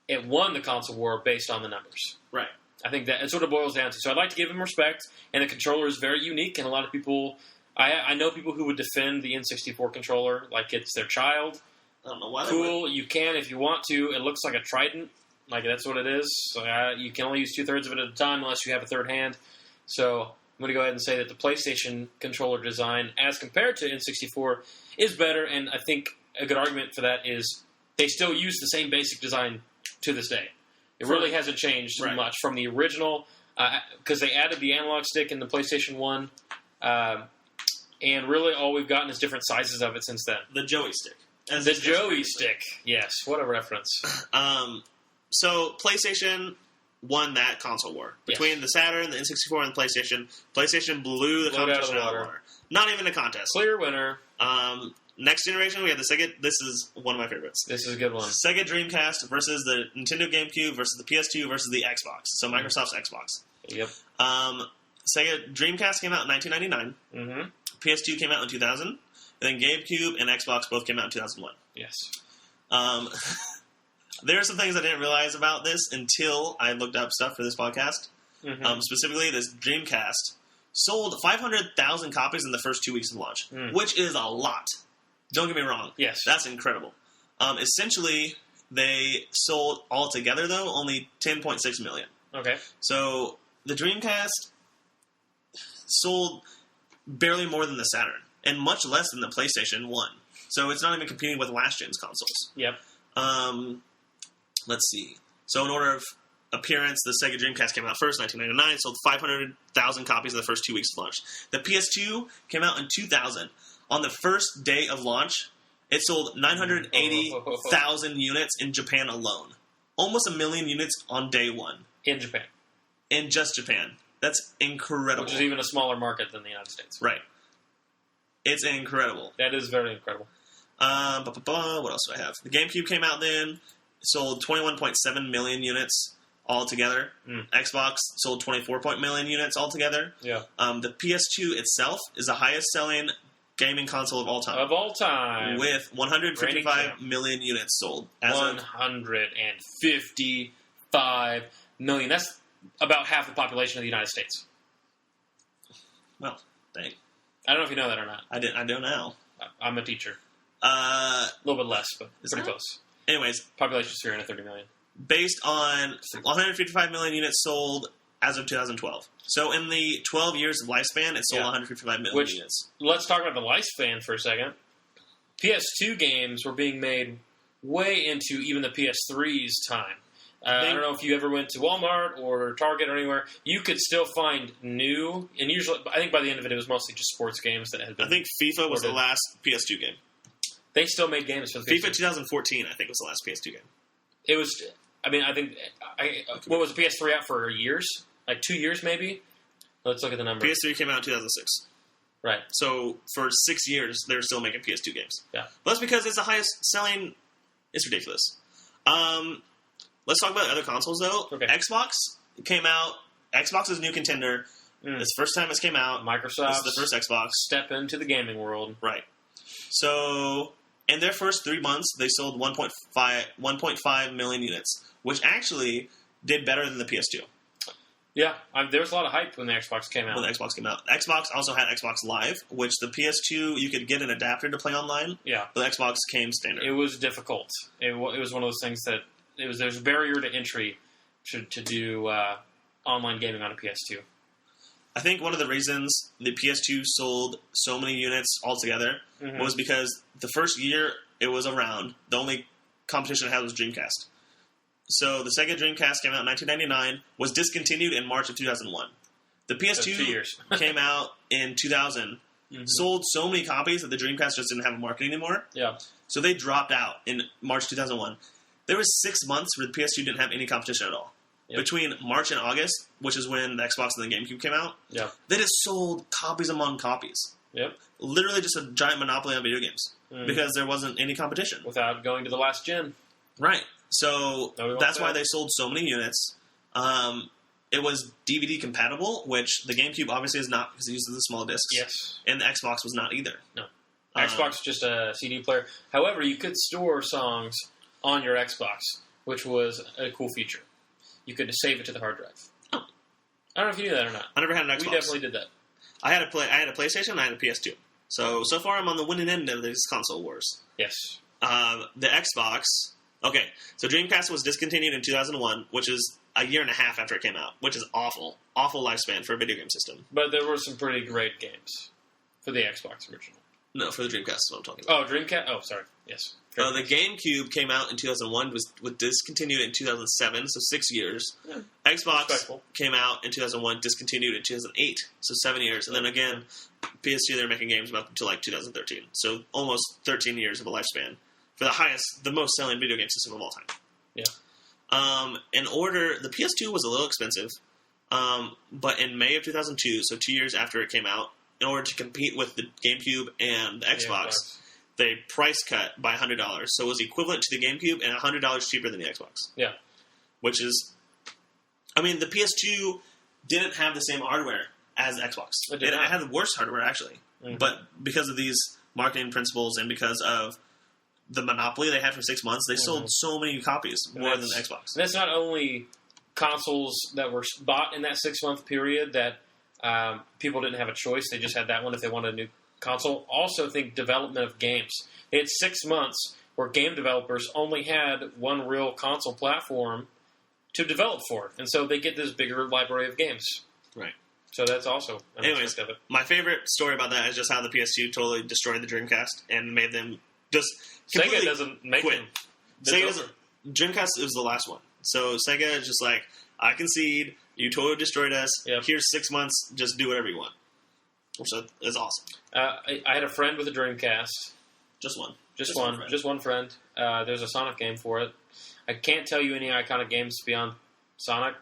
it won the console war based on the numbers. Right. I think that's what it boils down to. So I'd like to give him respect, and the controller is very unique, and a lot of people... I know people who would defend the N64 controller like it's their child. I don't know why. Cool, you can if you want to. It looks like a trident. Like, that's what it is. So, you can only use 2/3 of it at a time unless you have a third hand. So I'm going to go ahead and say that the PlayStation controller design, as compared to N64, is better, and I think a good argument for that is they still use the same basic design to this day. It really hasn't changed much from the original, because they added the analog stick in the PlayStation 1, and really all we've gotten is different sizes of it since then. The Joey stick. The Joey stick, yes. What a reference. So PlayStation won that console war. Between the Saturn, the N64, and the PlayStation, PlayStation blew the competition out of the water. Not even a contest. Clear winner. Next generation, we have the Sega... This is one of my favorites. This is a good one. Sega Dreamcast versus the Nintendo GameCube versus the PS2 versus the Xbox. So Microsoft's Xbox. Yep. Sega Dreamcast came out in 1999. Mm-hmm. PS2 came out in 2000. And then GameCube and Xbox both came out in 2001. Yes. There are some things I didn't realize about this until I looked up stuff for this podcast. Mm-hmm. Specifically, this Dreamcast sold 500,000 copies in the first 2 weeks of launch, which is a lot. Don't get me wrong. Yes. That's incredible. Essentially, they sold altogether, though, only 10.6 million. Okay. So the Dreamcast sold barely more than the Saturn, and much less than the PlayStation 1. So it's not even competing with last gen's consoles. Yep. Let's see. So in order of appearance, the Sega Dreamcast came out first, 1999, sold 500,000 copies in the first 2 weeks of launch. The PS2 came out in 2000. On the first day of launch, it sold 980,000 units in Japan alone. Almost 1 million units on day one. In Japan. In just Japan. That's incredible. Which is even a smaller market than the United States. Right. It's incredible. That is very incredible. What else do I have? The GameCube came out then. Sold 21.7 million units altogether. Xbox sold 24 million units altogether. Yeah. The PS2 itself is the highest selling gaming console of all time. Of all time. With 155 million units sold. 155 million. That's about half the population of the United States. Well, dang. I don't know if you know that or not. I don't know. I'm a teacher. A little bit less, but it's pretty close. Anyways. Population is 330 million. Based on 155 million units sold as of 2012. So in the 12 years of lifespan, it sold 155 million units. Let's talk about the lifespan for a second. PS2 games were being made way into even the PS3's time. I don't know if you ever went to Walmart or Target or anywhere. You could still find new, and usually, I think by the end of it, it was mostly just sports games that had been. I think FIFA was the last PS2 game. They still made games for the FIFA 2014, I think, was the last PS2 game. It was. I mean, I think. What was the PS3 out for years? Like 2 years, maybe. Let's look at the number. PS3 came out in 2006. Right. So for 6 years, they're still making PS2 games. Yeah. Well, that's because it's the highest selling. It's ridiculous. Let's talk about other consoles, though. Okay. Xbox came out. Xbox's new contender It's the first time this came out. Microsoft. This is the first Xbox. Step into the gaming world. Right. So, in their first 3 months, they sold 1.5 million units, which actually did better than the PS2. Yeah, there was a lot of hype when the Xbox came out. When the Xbox came out. Xbox also had Xbox Live, which the PS2, you could get an adapter to play online. Yeah. But the Xbox came standard. It was difficult. It was one of those things that there's a barrier to entry to do online gaming on a PS2. I think one of the reasons the PS2 sold so many units altogether was because the first year it was around, the only competition it had was Dreamcast. So the Sega Dreamcast came out in 1999, was discontinued in March of 2001. The PS2 2 years. came out in 2000, sold so many copies that the Dreamcast just didn't have a market anymore. Yeah. So they dropped out in March 2001. There was 6 months where the PS2 didn't have any competition at all. Yep. Between March and August, which is when the Xbox and the GameCube came out, they just sold copies among copies. Yep. Literally just a giant monopoly on video games because there wasn't any competition. Without going to the last gen. Right. So that's why they sold so many units. It was DVD compatible, which the GameCube obviously is not because it uses the small discs. Yes. And the Xbox was not either. No. Xbox is just a CD player. However, you could store songs on your Xbox, which was a cool feature. You could save it to the hard drive. Oh. I don't know if you knew that or not. I never had an Xbox. We definitely did that. I had a PlayStation and I had a PS2. So far I'm on the winning end of these console wars. Yes. The Xbox... Okay, so Dreamcast was discontinued in 2001, which is a year and a half after it came out, which is awful. Awful lifespan for a video game system. But there were some pretty great games for the Xbox original. No, for the Dreamcast is what I'm talking about. Oh, Dreamcast? Oh, sorry. Yes. The GameCube came out in 2001, was discontinued in 2007, so 6 years. Yeah. Xbox came out in 2001, discontinued in 2008, so 7 years. And then again, PS2, they were making games up until like 2013. So almost 13 years of a lifespan for the most selling video game system of all time. Yeah. The PS2 was a little expensive, but in May of 2002, so 2 years after it came out, in order to compete with the GameCube and the Xbox, they price cut by $100. So it was equivalent to the GameCube and $100 cheaper than the Xbox. Yeah. Which is... I mean, the PS2 didn't have the same hardware as the Xbox. It had the worse hardware, actually. Mm-hmm. But because of these marketing principles and because of the monopoly they had for 6 months, they sold so many copies, more than the Xbox. That's not only consoles that were bought in that 6-month period that people didn't have a choice. They just had that one if they wanted a new console. Also, think development of games. They had 6 months where game developers only had one real console platform to develop for. And so they get this bigger library of games. Right. So that's also an aspect of it. My favorite story about that is just how the PS2 totally destroyed the Dreamcast and made them just Sega doesn't make quit. them. Sega doesn't. Dreamcast was the last one. So Sega is just like, I concede, you totally destroyed us, here's 6 months, just do whatever you want. Which is awesome. I had a friend with a Dreamcast. Just one. Just one friend. There's a Sonic game for it. I can't tell you any iconic games beyond Sonic.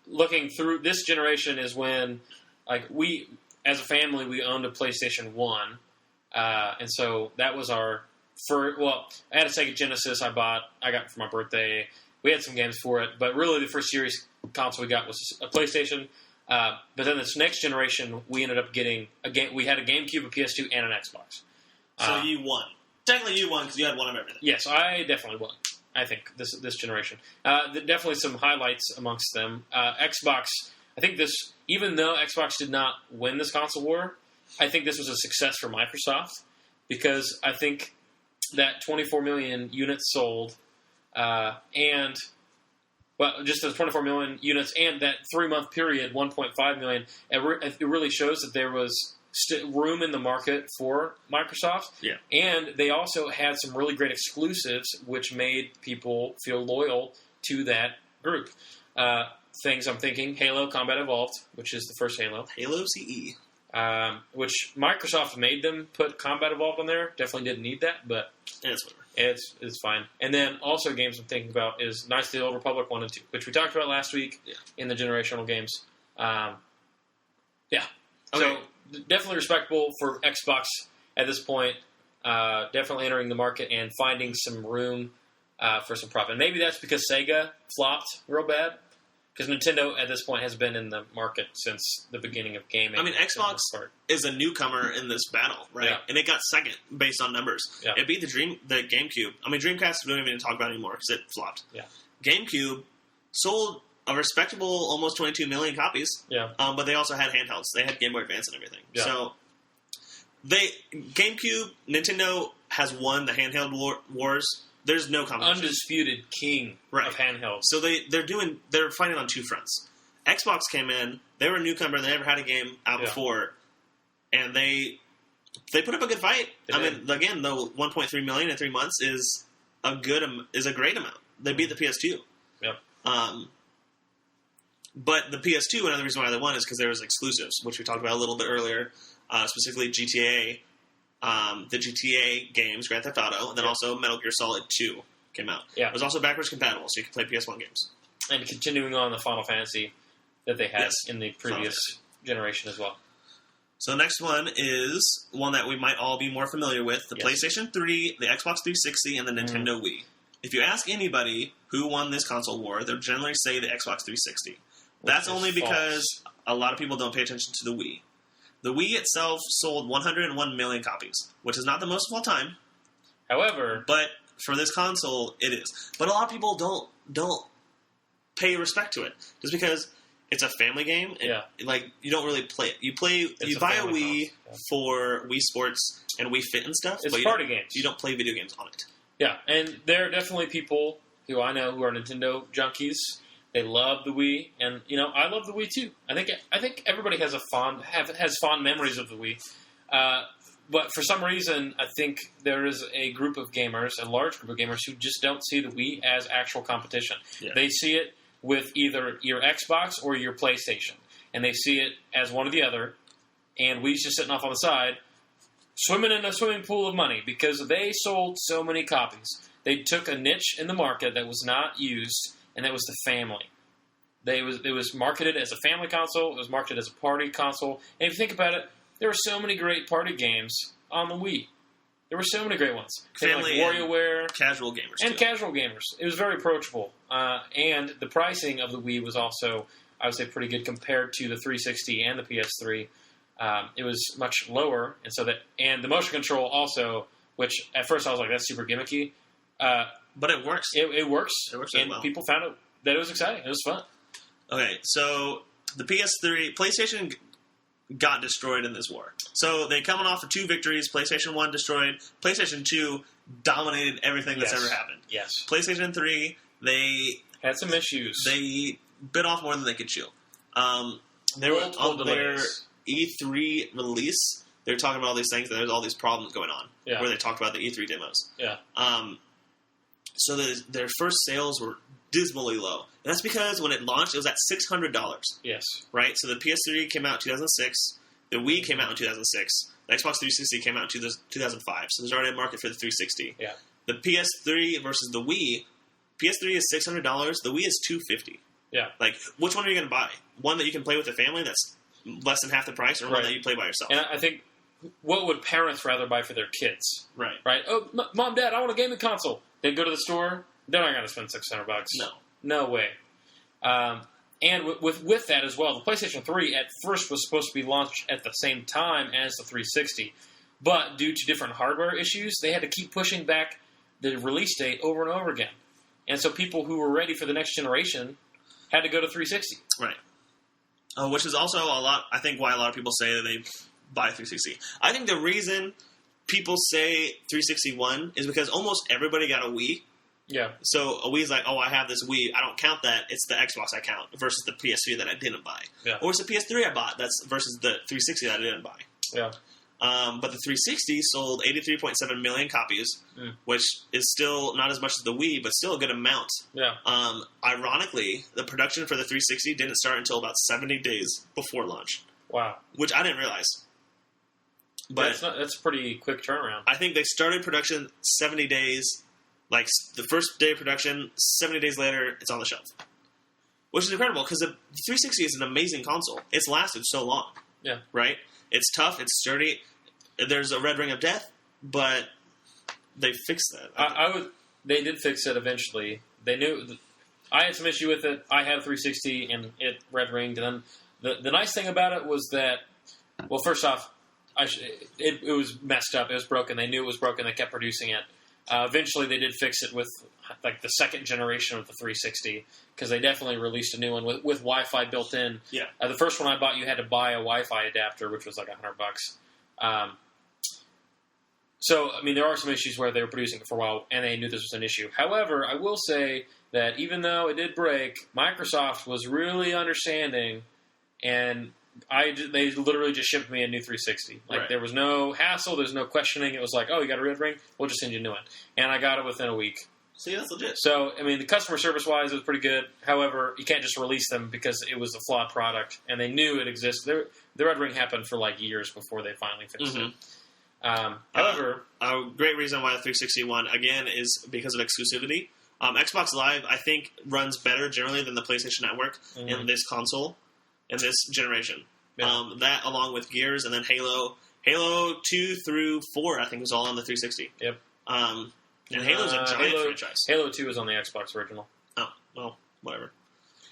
Looking through this generation is when, like, we, as a family, we owned a PlayStation 1. And so that was our first, I had a Sega Genesis I got for my birthday. We had some games for it, but really the first serious console we got was a PlayStation. But then this next generation, we ended up getting a game. We had a GameCube, a PS2, and an Xbox. So you won. Technically, you won because you had one of everything. Yes, I definitely won. I think this generation. Definitely some highlights amongst them. Xbox. I think this, even though Xbox did not win this console war, I think this was a success for Microsoft because I think that 24 million units sold, just those 24 million units and that 3-month period, 1.5 million, it really shows that there was room in the market for Microsoft. Yeah. And they also had some really great exclusives, which made people feel loyal to that group. Things I'm thinking, Halo Combat Evolved, which is the first Halo. Halo CE. Which Microsoft made them put Combat Evolved on there. Definitely didn't need that, but it's fine. And then also games I'm thinking about is Knights of the Old Republic 1 and 2, which we talked about last week in the generational games. Okay. So definitely respectable for Xbox at this point. Definitely entering the market and finding some room for some profit. Maybe that's because Sega flopped real bad. Because Nintendo, at this point, has been in the market since the beginning of gaming. I mean, Xbox is a newcomer in this battle, right? Yeah. And it got second based on numbers. Yeah. It beat the GameCube. I mean, Dreamcast we don't even talk about anymore because it flopped. Yeah. GameCube sold a respectable almost 22 million copies. Yeah. But they also had handhelds. They had Game Boy Advance and everything. Yeah. So, Nintendo has won the handheld wars. There's no competition. Undisputed king of handhelds. So they're fighting on two fronts. Xbox came in. They were a newcomer. They never had a game out before, and they put up a good fight. Mean, again, though, 1.3 million in 3 months is a great amount. They beat the PS2. Yep. But the PS2, another reason why they won is because there was exclusives, which we talked about a little bit earlier, specifically GTA. The GTA games, Grand Theft Auto, and then also Metal Gear Solid 2 came out. Yeah. It was also backwards compatible, so you could play PS1 games. And continuing on the Final Fantasy that they had in the previous generation as well. So the next one is one that we might all be more familiar with, the PlayStation 3, the Xbox 360, and the Nintendo Wii. If you ask anybody who won this console war, they'll generally say the Xbox 360. That's only because a lot of people don't pay attention to the Wii. The Wii itself sold 101 million copies, which is not the most of all time. However, but for this console, it is. But a lot of people don't pay respect to it just because it's a family game. And, like, you don't really play it. You buy a Wii for Wii Sports and Wii Fit and stuff. It's party games. You don't play video games on it. Yeah, and there are definitely people who I know who are Nintendo junkies. They love the Wii, and I love the Wii too. I think everybody has has fond memories of the Wii, but for some reason, I think there is a group of gamers, a large group of gamers, who just don't see the Wii as actual competition. Yeah. They see it with either your Xbox or your PlayStation, and they see it as one or the other. And Wii's just sitting off on the side, swimming in a swimming pool of money because they sold so many copies. They took a niche in the market that was not used. And that was the family. It was marketed as a family console. It was marketed as a party console. And if you think about it, there were so many great party games on the Wii. There were so many great ones. Family, like WarioWare, casual gamers, and casual gamers. It was very approachable, and the pricing of the Wii was also, I would say, pretty good compared to the 360 and the PS3. It was much lower, and the motion control also, which at first I was like, that's super gimmicky. But it works. It works. It works and well. People found that it was exciting. It was fun. Okay, so the PlayStation got destroyed in this war. So they coming off of 2 victories. PlayStation 1 destroyed. PlayStation 2 dominated everything that's ever happened. Yes. PlayStation 3, they had some issues. They bit off more than they could chew. They were on their E3 release. They were talking about all these things, and there's all these problems going on. Yeah. Where they talked about the E3 demos. Yeah. So their first sales were dismally low. And that's because when it launched, it was at $600. Yes. Right? So the PS3 came out in 2006. The Wii came out in 2006. The Xbox 360 came out in 2005. So there's already a market for the 360. Yeah. The PS3 versus the Wii, PS3 is $600. The Wii is $250. Yeah. Like, which one are you going to buy? One that you can play with the family that's less than half the price, or one that you play by yourself? And I think, what would parents rather buy for their kids? Right. Right? Oh, Mom, Dad, I want a gaming console. They go to the store. They're not going to spend $600. No way. And with that as well, the PlayStation 3 at first was supposed to be launched at the same time as the 360, but due to different hardware issues, they had to keep pushing back the release date over and over again. And so people who were ready for the next generation had to go to 360. Right. Which is also I think why a lot of people say that they buy 360. I think the reason people say 360 won is because almost everybody got a Wii. Yeah. So a Wii's like, oh, I have this Wii. I don't count that. It's the Xbox I count versus the PS3 that I didn't buy. Yeah. Or it's the PS3 I bought that's versus the 360 that I didn't buy. Yeah. But the 360 sold 83.7 million copies, which is still not as much as the Wii, but still a good amount. Yeah. Ironically, the production for the 360 didn't start until about 70 days before launch. Wow. Which I didn't realize. But that's a pretty quick turnaround. I think they started production 70 days. Like, the first day of production, 70 days later, it's on the shelf. Which is incredible, because the 360 is an amazing console. It's lasted so long. Yeah. Right? It's tough, it's sturdy. There's a red ring of death, but they fixed that. They did fix it eventually. They knew... I had some issue with it. I had a 360 and it red ringed. And then the nice thing about it was that, well, first off, it was messed up. It was broken. They knew it was broken. They kept producing it. Eventually, they did fix it with like the second generation of the 360 because they definitely released a new one with Wi-Fi built in. Yeah. The first one I bought, you had to buy a Wi-Fi adapter, which was like $100. So, I mean, there are some issues where they were producing it for a while, and they knew this was an issue. However, I will say that even though it did break, Microsoft was really understanding, and they literally just shipped me a new 360. Like, There was no hassle, there's no questioning. It was like, oh, you got a red ring? We'll just send you a new one. And I got it within a week. See, that's legit. So, I mean, the customer service-wise, it was pretty good. However, you can't just release them because it was a flawed product, and they knew it existed. The red ring happened for, like, years before they finally fixed it. However, a great reason why the 360 won, again, is because of exclusivity. Xbox Live, I think, runs better generally than the PlayStation Network in this console, in this generation. Yeah. That, along with Gears, and then Halo 2 through 4, I think, was all on the 360. Yep. And Halo's a giant franchise. Halo 2 is on the Xbox original. Oh, well, whatever.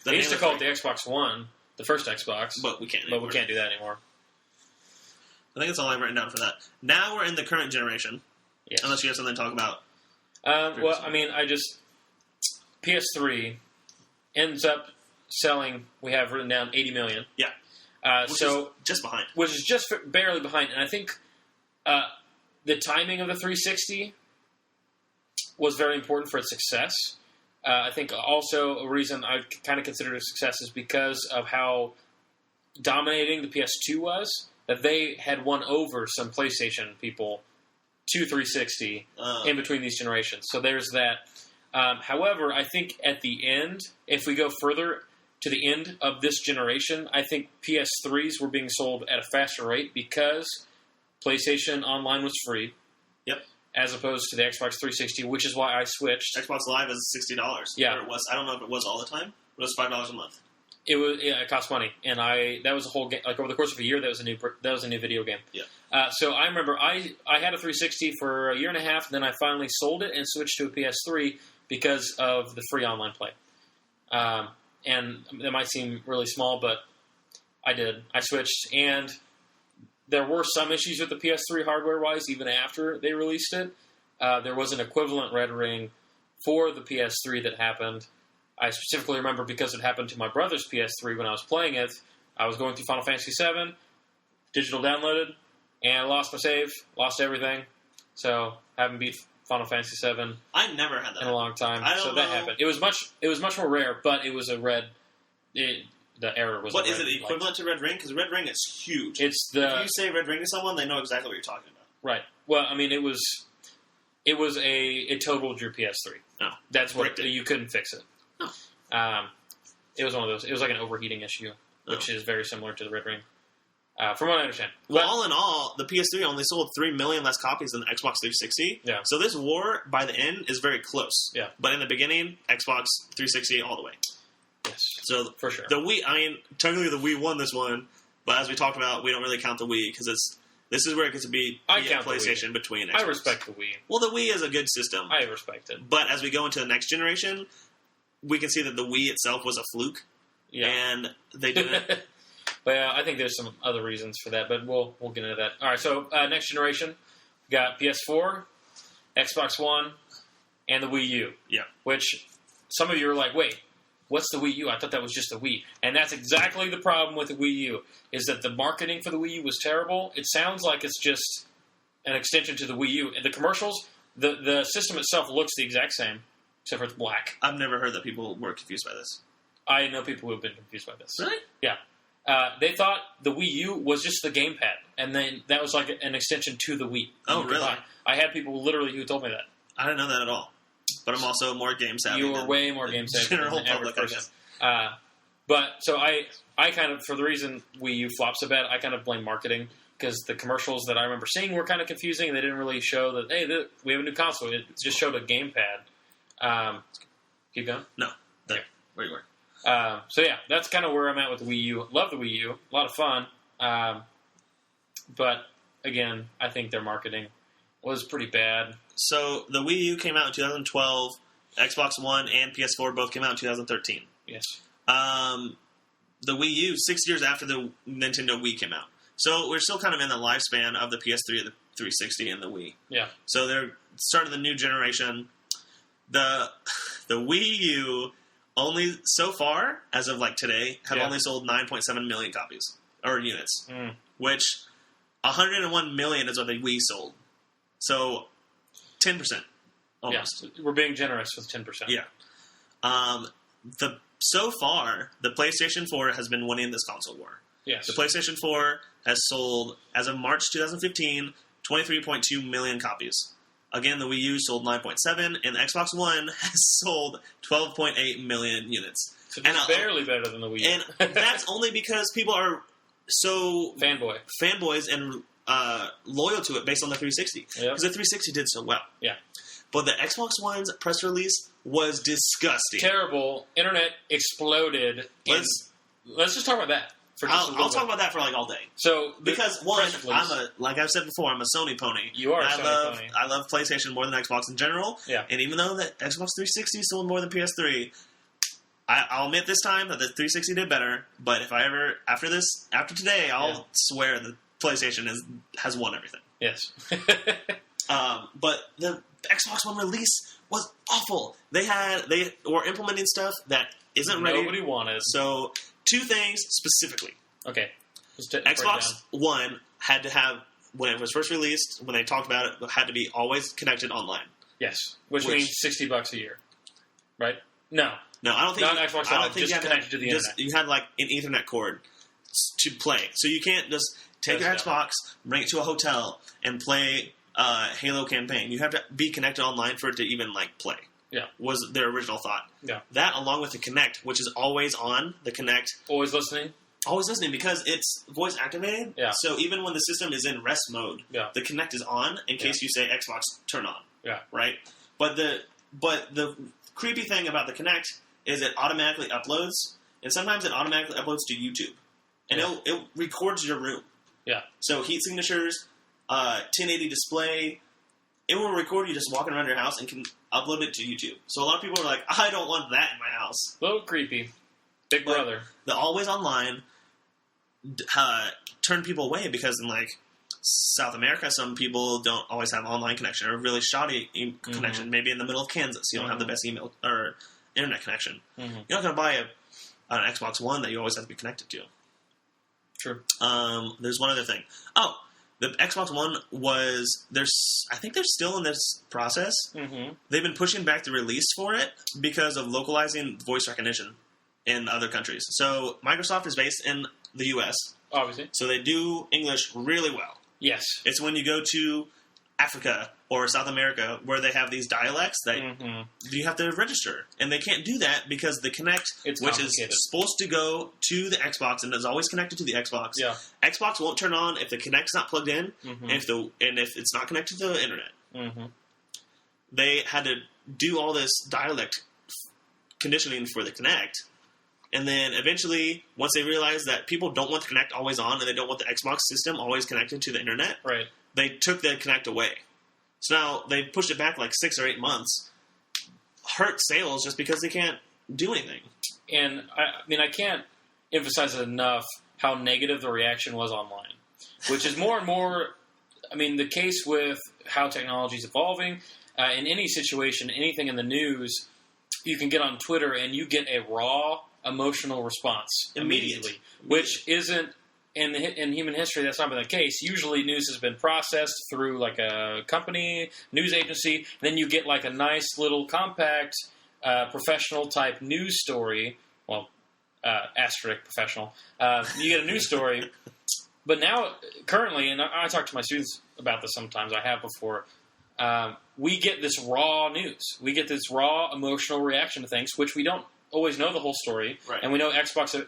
They used to call it the Xbox One, the first Xbox. But we can't anymore. But we can't do that anymore. I think that's all I've written down for that. Now we're in the current generation. Yes. Unless you have something to talk about. Well, I mean, PS3 ends up selling, we have written down 80 million. Yeah. Which is just behind. Which is just barely behind. And I think the timing of the 360 was very important for its success. I think also a reason I kind of considered it a success is because of how dominating the PS2 was. That they had won over some PlayStation people to 360 in between these generations. So there's that. However, I think at the end, if we go further to the end of this generation, I think PS3s were being sold at a faster rate because PlayStation Online was free. Yep. As opposed to the Xbox 360, which is why I switched. Xbox Live is $60. Yeah. Or it was. I don't know if it was all the time, but it was $5 a month. It cost money, and that was a whole game. Like over the course of a year, that was a new video game. Yeah. So I remember I had a 360 for a year and a half, and then I finally sold it and switched to a PS3 because of the free online play. And that might seem really small, but I did. I switched, and there were some issues with the PS3 hardware-wise, even after they released it. There was an equivalent red ring for the PS3 that happened. I specifically remember because it happened to my brother's PS3 when I was playing it. I was going through Final Fantasy VII, digital downloaded, and I lost my save, lost everything. So haven't beat Final Fantasy VII. I never had that in a long time. So that happened. It was much more rare, but it was a red. The error was. What is it equivalent to red ring? Because red ring is huge. If you say red ring to someone, they know exactly what you're talking about. Right. Well, I mean, it totaled your PS3. No, that's what you couldn't fix it. No. It was one of those. It was like an overheating issue, which is very similar to the red ring, from what I understand. Well, all in all, the PS3 only sold 3 million less copies than the Xbox 360. Yeah. So this war, by the end, is very close. Yeah. But in the beginning, Xbox 360 all the way. Yes. So for sure. The Wii, I mean, technically the Wii won this one, but as we talked about, we don't really count the Wii because this is where it gets to be PlayStation between Xbox. I respect the Wii. Well, the Wii is a good system. I respect it. But as we go into the next generation, we can see that the Wii itself was a fluke. Yeah. And they didn't. But I think there's some other reasons for that, but we'll get into that. All right, so next generation, we got PS4, Xbox One, and the Wii U. Yeah. Which some of you are like, wait, what's the Wii U? I thought that was just the Wii. And that's exactly the problem with the Wii U, is that the marketing for the Wii U was terrible. It sounds like it's just an extension to the Wii U. And the commercials, the system itself looks the exact same, except for it's black. I've never heard that people were confused by this. I know people who have been confused by this. Really? Yeah. They thought the Wii U was just the gamepad, and then that was like an extension to the Wii. Oh, really? I had people literally who told me that. I didn't know that at all. But I'm also more game savvy. You are way more game savvy than the average person. But so I kind of, for the reason Wii U flops a bit, I kind of blame marketing, because the commercials that I remember seeing were kind of confusing. They didn't really show that, hey, we have a new console. It just showed a gamepad. Keep going? No. There. Where you were. So yeah, that's kind of where I'm at with the Wii U. Love the Wii U. A lot of fun. But again, I think their marketing was pretty bad. So the Wii U came out in 2012, Xbox One and PS4 both came out in 2013. Yes. The Wii U, 6 years after the Nintendo Wii came out. So we're still kind of in the lifespan of the PS3, the 360, and the Wii. Yeah. So they're starting the new generation. The Wii U only, so far, as of like today, have only sold 9.7 million copies, or units. Which, 101 million is what the Wii sold. So, 10%. Almost. Yeah. We're being generous with 10%. Yeah. So far, the PlayStation 4 has been winning this console war. Yes. The PlayStation 4 has sold, as of March 2015, 23.2 million copies. Again, the Wii U sold 9.7, and the Xbox One has sold 12.8 million units. So it's barely better than the Wii U. And that's only because people are so... fanboys and loyal to it based on the 360. Because the 360 did so well. Yeah. But the Xbox One's press release was disgusting. Terrible. Internet exploded. Let's just talk about that. I'll talk about that for like all day. So because one, like I've said before, I'm a Sony pony. You are. I love PlayStation more than Xbox in general. Yeah. And even though the Xbox 360 sold more than PS3, I'll admit this time that the 360 did better. But if I ever after today, I'll swear that PlayStation has won everything. Yes. But the Xbox One release was awful. They were implementing stuff that isn't ready. Nobody wanted. So, two things specifically. Okay. Xbox One had to have, when it was first released, when they talked about it had to be always connected online. Yes. Which means $60 a year. Right? No. No, I don't think... Not Xbox One, just connected to the internet. You had like an Ethernet cord to play. So you can't just take your Xbox, bring it to a hotel, and play... Halo campaign. You have to be connected online for it to even like play. Yeah, was their original thought. Yeah, that along with the Kinect, which is always on. The Kinect, always listening because it's voice activated. Yeah. So even when the system is in rest mode, the Kinect is on in case you say Xbox turn on. Yeah. Right. But the creepy thing about the Kinect is it automatically uploads, and sometimes it automatically uploads to YouTube, and it records your room. Yeah. So heat signatures. 1080 display, it will record you just walking around your house and can upload it to YouTube. So a lot of people are like, I don't want that in my house. A little creepy. Big brother. The always online turned people away because in like South America, some people don't always have online connection or really shoddy connection. Maybe in the middle of Kansas, you don't have the best email or internet connection. You're not going to buy an Xbox One that you always have to be connected to. True. There's one other thing. Oh, the Xbox One I think they're still in this process. They've been pushing back the release for it because of localizing voice recognition in other countries. So Microsoft is based in the U.S. Obviously. So they do English really well. Yes. It's when you go to Africa or South America where they have these dialects that you have to register. And they can't do that because the Kinect, which is supposed to go to the Xbox and is always connected to the Xbox, Xbox won't turn on if the Kinect's not plugged in and if it's not connected to the internet. They had to do all this dialect conditioning for the Kinect. And then eventually, once they realized that people don't want the Kinect always on and they don't want the Xbox system always connected to the internet, they took the Kinect away. So now they pushed it back like 6 or 8 months. Hurt sales just because they can't do anything. And I can't emphasize it enough how negative the reaction was online, which is more and more. The case with how technology is evolving. In any situation, anything in the news, you can get on Twitter and you get a raw emotional response immediately, which isn't. In human history, that's not been the case. Usually news has been processed through like a company, news agency. Then you get like a nice little compact, professional type news story. Well, asterisk professional. You get a news story. But now, currently, and I talk to my students about this sometimes, I have before, we get this raw news. We get this raw emotional reaction to things, which we don't always know the whole story, and we know Xbox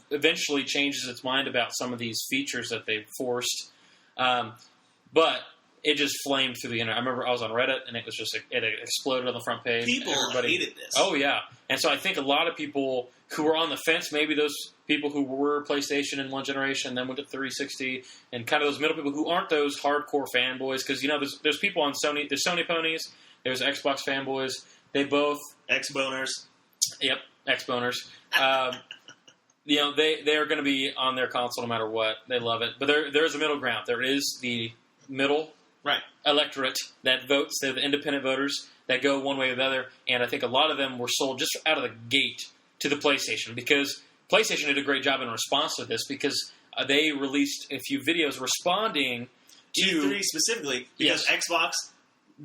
eventually changes its mind about some of these features that they've forced, but it just flamed through the internet. I remember I was on Reddit, and it was just it exploded on the front page. People hated this. Oh, yeah. And so I think a lot of people who were on the fence, maybe those people who were PlayStation in one generation, then went to 360, and kind of those middle people who aren't those hardcore fanboys, because, there's people on Sony, there's Sony ponies, there's Xbox fanboys, They both Ex-boners. Yep, ex-boners. They are going to be on their console no matter what. They love it. But there is a middle ground. There is the middle electorate that votes. They're the independent voters that go one way or the other. And I think a lot of them were sold just out of the gate to the PlayStation because PlayStation did a great job in response to this because they released a few videos responding to... E3 specifically, because Xbox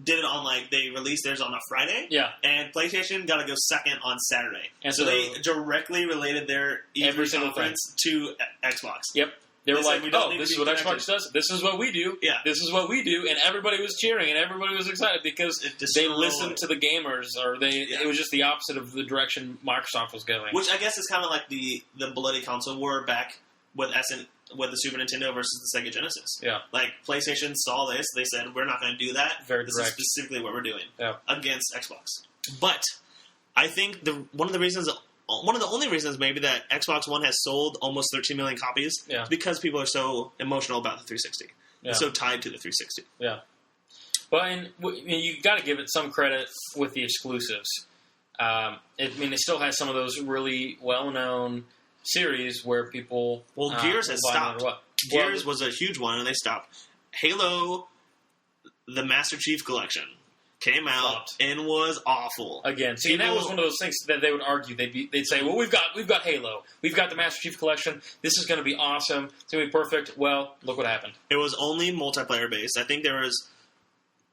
did it on, they released theirs on a Friday. Yeah. And PlayStation got to go second on Saturday. And so they directly related their E3 conference to Xbox. Yep. They were like, this is what Xbox does. This is what we do. Yeah. This is what we do. And everybody was cheering and everybody was excited because they listened to the gamers it was just the opposite of the direction Microsoft was going. Which I guess is kind of like the bloody console war back with the Super Nintendo versus the Sega Genesis. Yeah. PlayStation saw this. They said, we're not going to do that. Very this direct. is specifically what we're doing against Xbox. But I think one of the only reasons maybe that Xbox One has sold almost 13 million copies is because people are so emotional about the 360. Yeah. So tied to the 360. Yeah. But you got to give it some credit with the exclusives. It still has some of those really well-known series where people... Well, Gears has stopped. Gears was a huge one, and they stopped. Halo, the Master Chief Collection, came out and was awful. Again, see, that was one of those things that they would argue. They'd say, well, we've got Halo. We've got the Master Chief Collection. This is going to be awesome. It's going to be perfect. Well, look what happened. It was only multiplayer-based. I think there was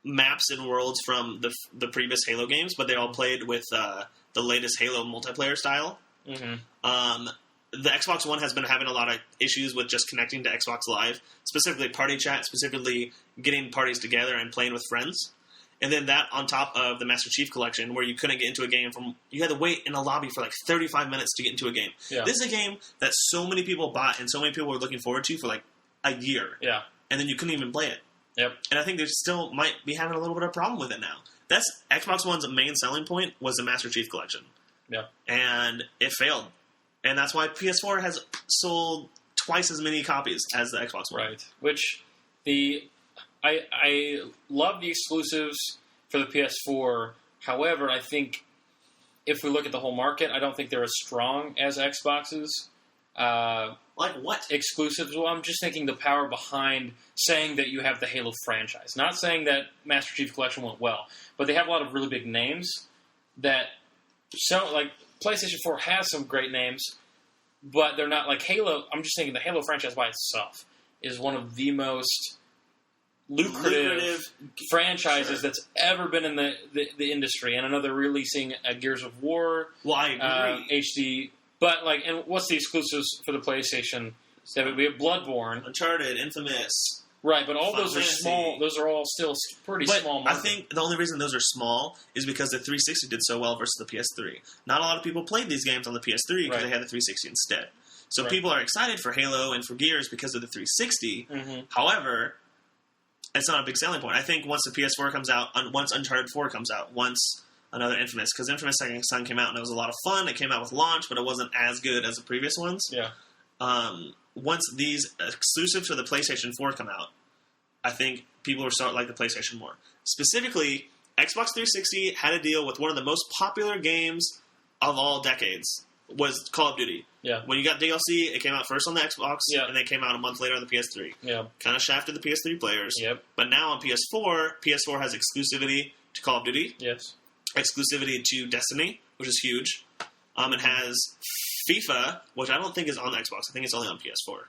maps and worlds from the previous Halo games, but they all played with the latest Halo multiplayer style. Mm-hmm. The Xbox One has been having a lot of issues with just connecting to Xbox Live, specifically party chat, specifically getting parties together and playing with friends. And then that on top of the Master Chief Collection, where you couldn't get into a game you had to wait in a lobby for 35 minutes to get into a game. Yeah. This is a game that so many people bought and so many people were looking forward to for a year. Yeah. And then you couldn't even play it. Yep. And I think they still might be having a little bit of a problem with it now. That's Xbox One's main selling point was the Master Chief Collection. Yeah. And it failed. And that's why PS4 has sold twice as many copies as the Xbox One. Right. Which I love the exclusives for the PS4. However, I think if we look at the whole market, I don't think they're as strong as Xbox's. Like what? Exclusives. Well, I'm just thinking the power behind saying that you have the Halo franchise. Not saying that Master Chief Collection went well, but they have a lot of really big names that PlayStation 4 has some great names, but they're not like Halo. I'm just thinking the Halo franchise by itself is one of the most lucrative franchises that's ever been in the industry. And I know they're releasing Gears of War. Well, I agree. HD. But, and what's the exclusives for the PlayStation? We have Bloodborne. Uncharted, Infamous. Right, but all those are small. Those are all still pretty small market. I think the only reason those are small is because the 360 did so well versus the PS3. Not a lot of people played these games on the PS3 because they had the 360 instead. So people are excited for Halo and for Gears because of the 360. Mm-hmm. However, it's not a big selling point. I think once the PS4 comes out, once Uncharted 4 comes out, once another Infamous, because Infamous Second Son came out and it was a lot of fun. It came out with launch, but it wasn't as good as the previous ones. Yeah. Once these exclusives for the PlayStation 4 come out, I think people will start like the PlayStation more. Specifically, Xbox 360 had a deal with one of the most popular games of all decades, was Call of Duty. Yeah. When you got DLC, it came out first on the Xbox, and then came out a month later on the PS3. Yeah. Kind of shafted the PS3 players. Yep. But now on PS4 has exclusivity to Call of Duty. Yes. Exclusivity to Destiny, which is huge. It has FIFA, which I don't think is on Xbox. I think it's only on PS4.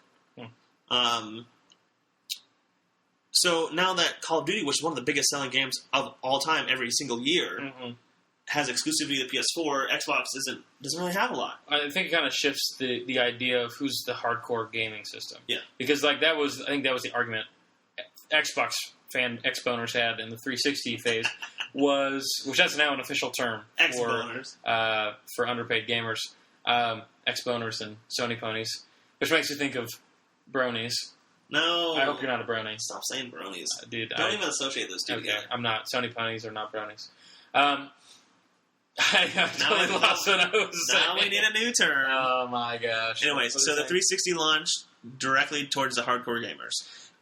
So now that Call of Duty, which is one of the biggest selling games of all time every single year, has exclusivity to PS4, Xbox doesn't really have a lot. I think it kind of shifts the idea of who's the hardcore gaming system. Yeah. Because I think that was the argument Xbox fan X-boners had in the 360 phase which that's now an official term for underpaid gamers, X-boners and Sony ponies, which makes you think of bronies. No. I hope you're not a brony. Stop saying bronies. Dude, Don't even associate those two together. I'm not. Sony ponies are not bronies. I totally lost what I was saying. Now we need a new term. Oh my gosh. Anyway, so the 360 launched directly towards the hardcore gamers,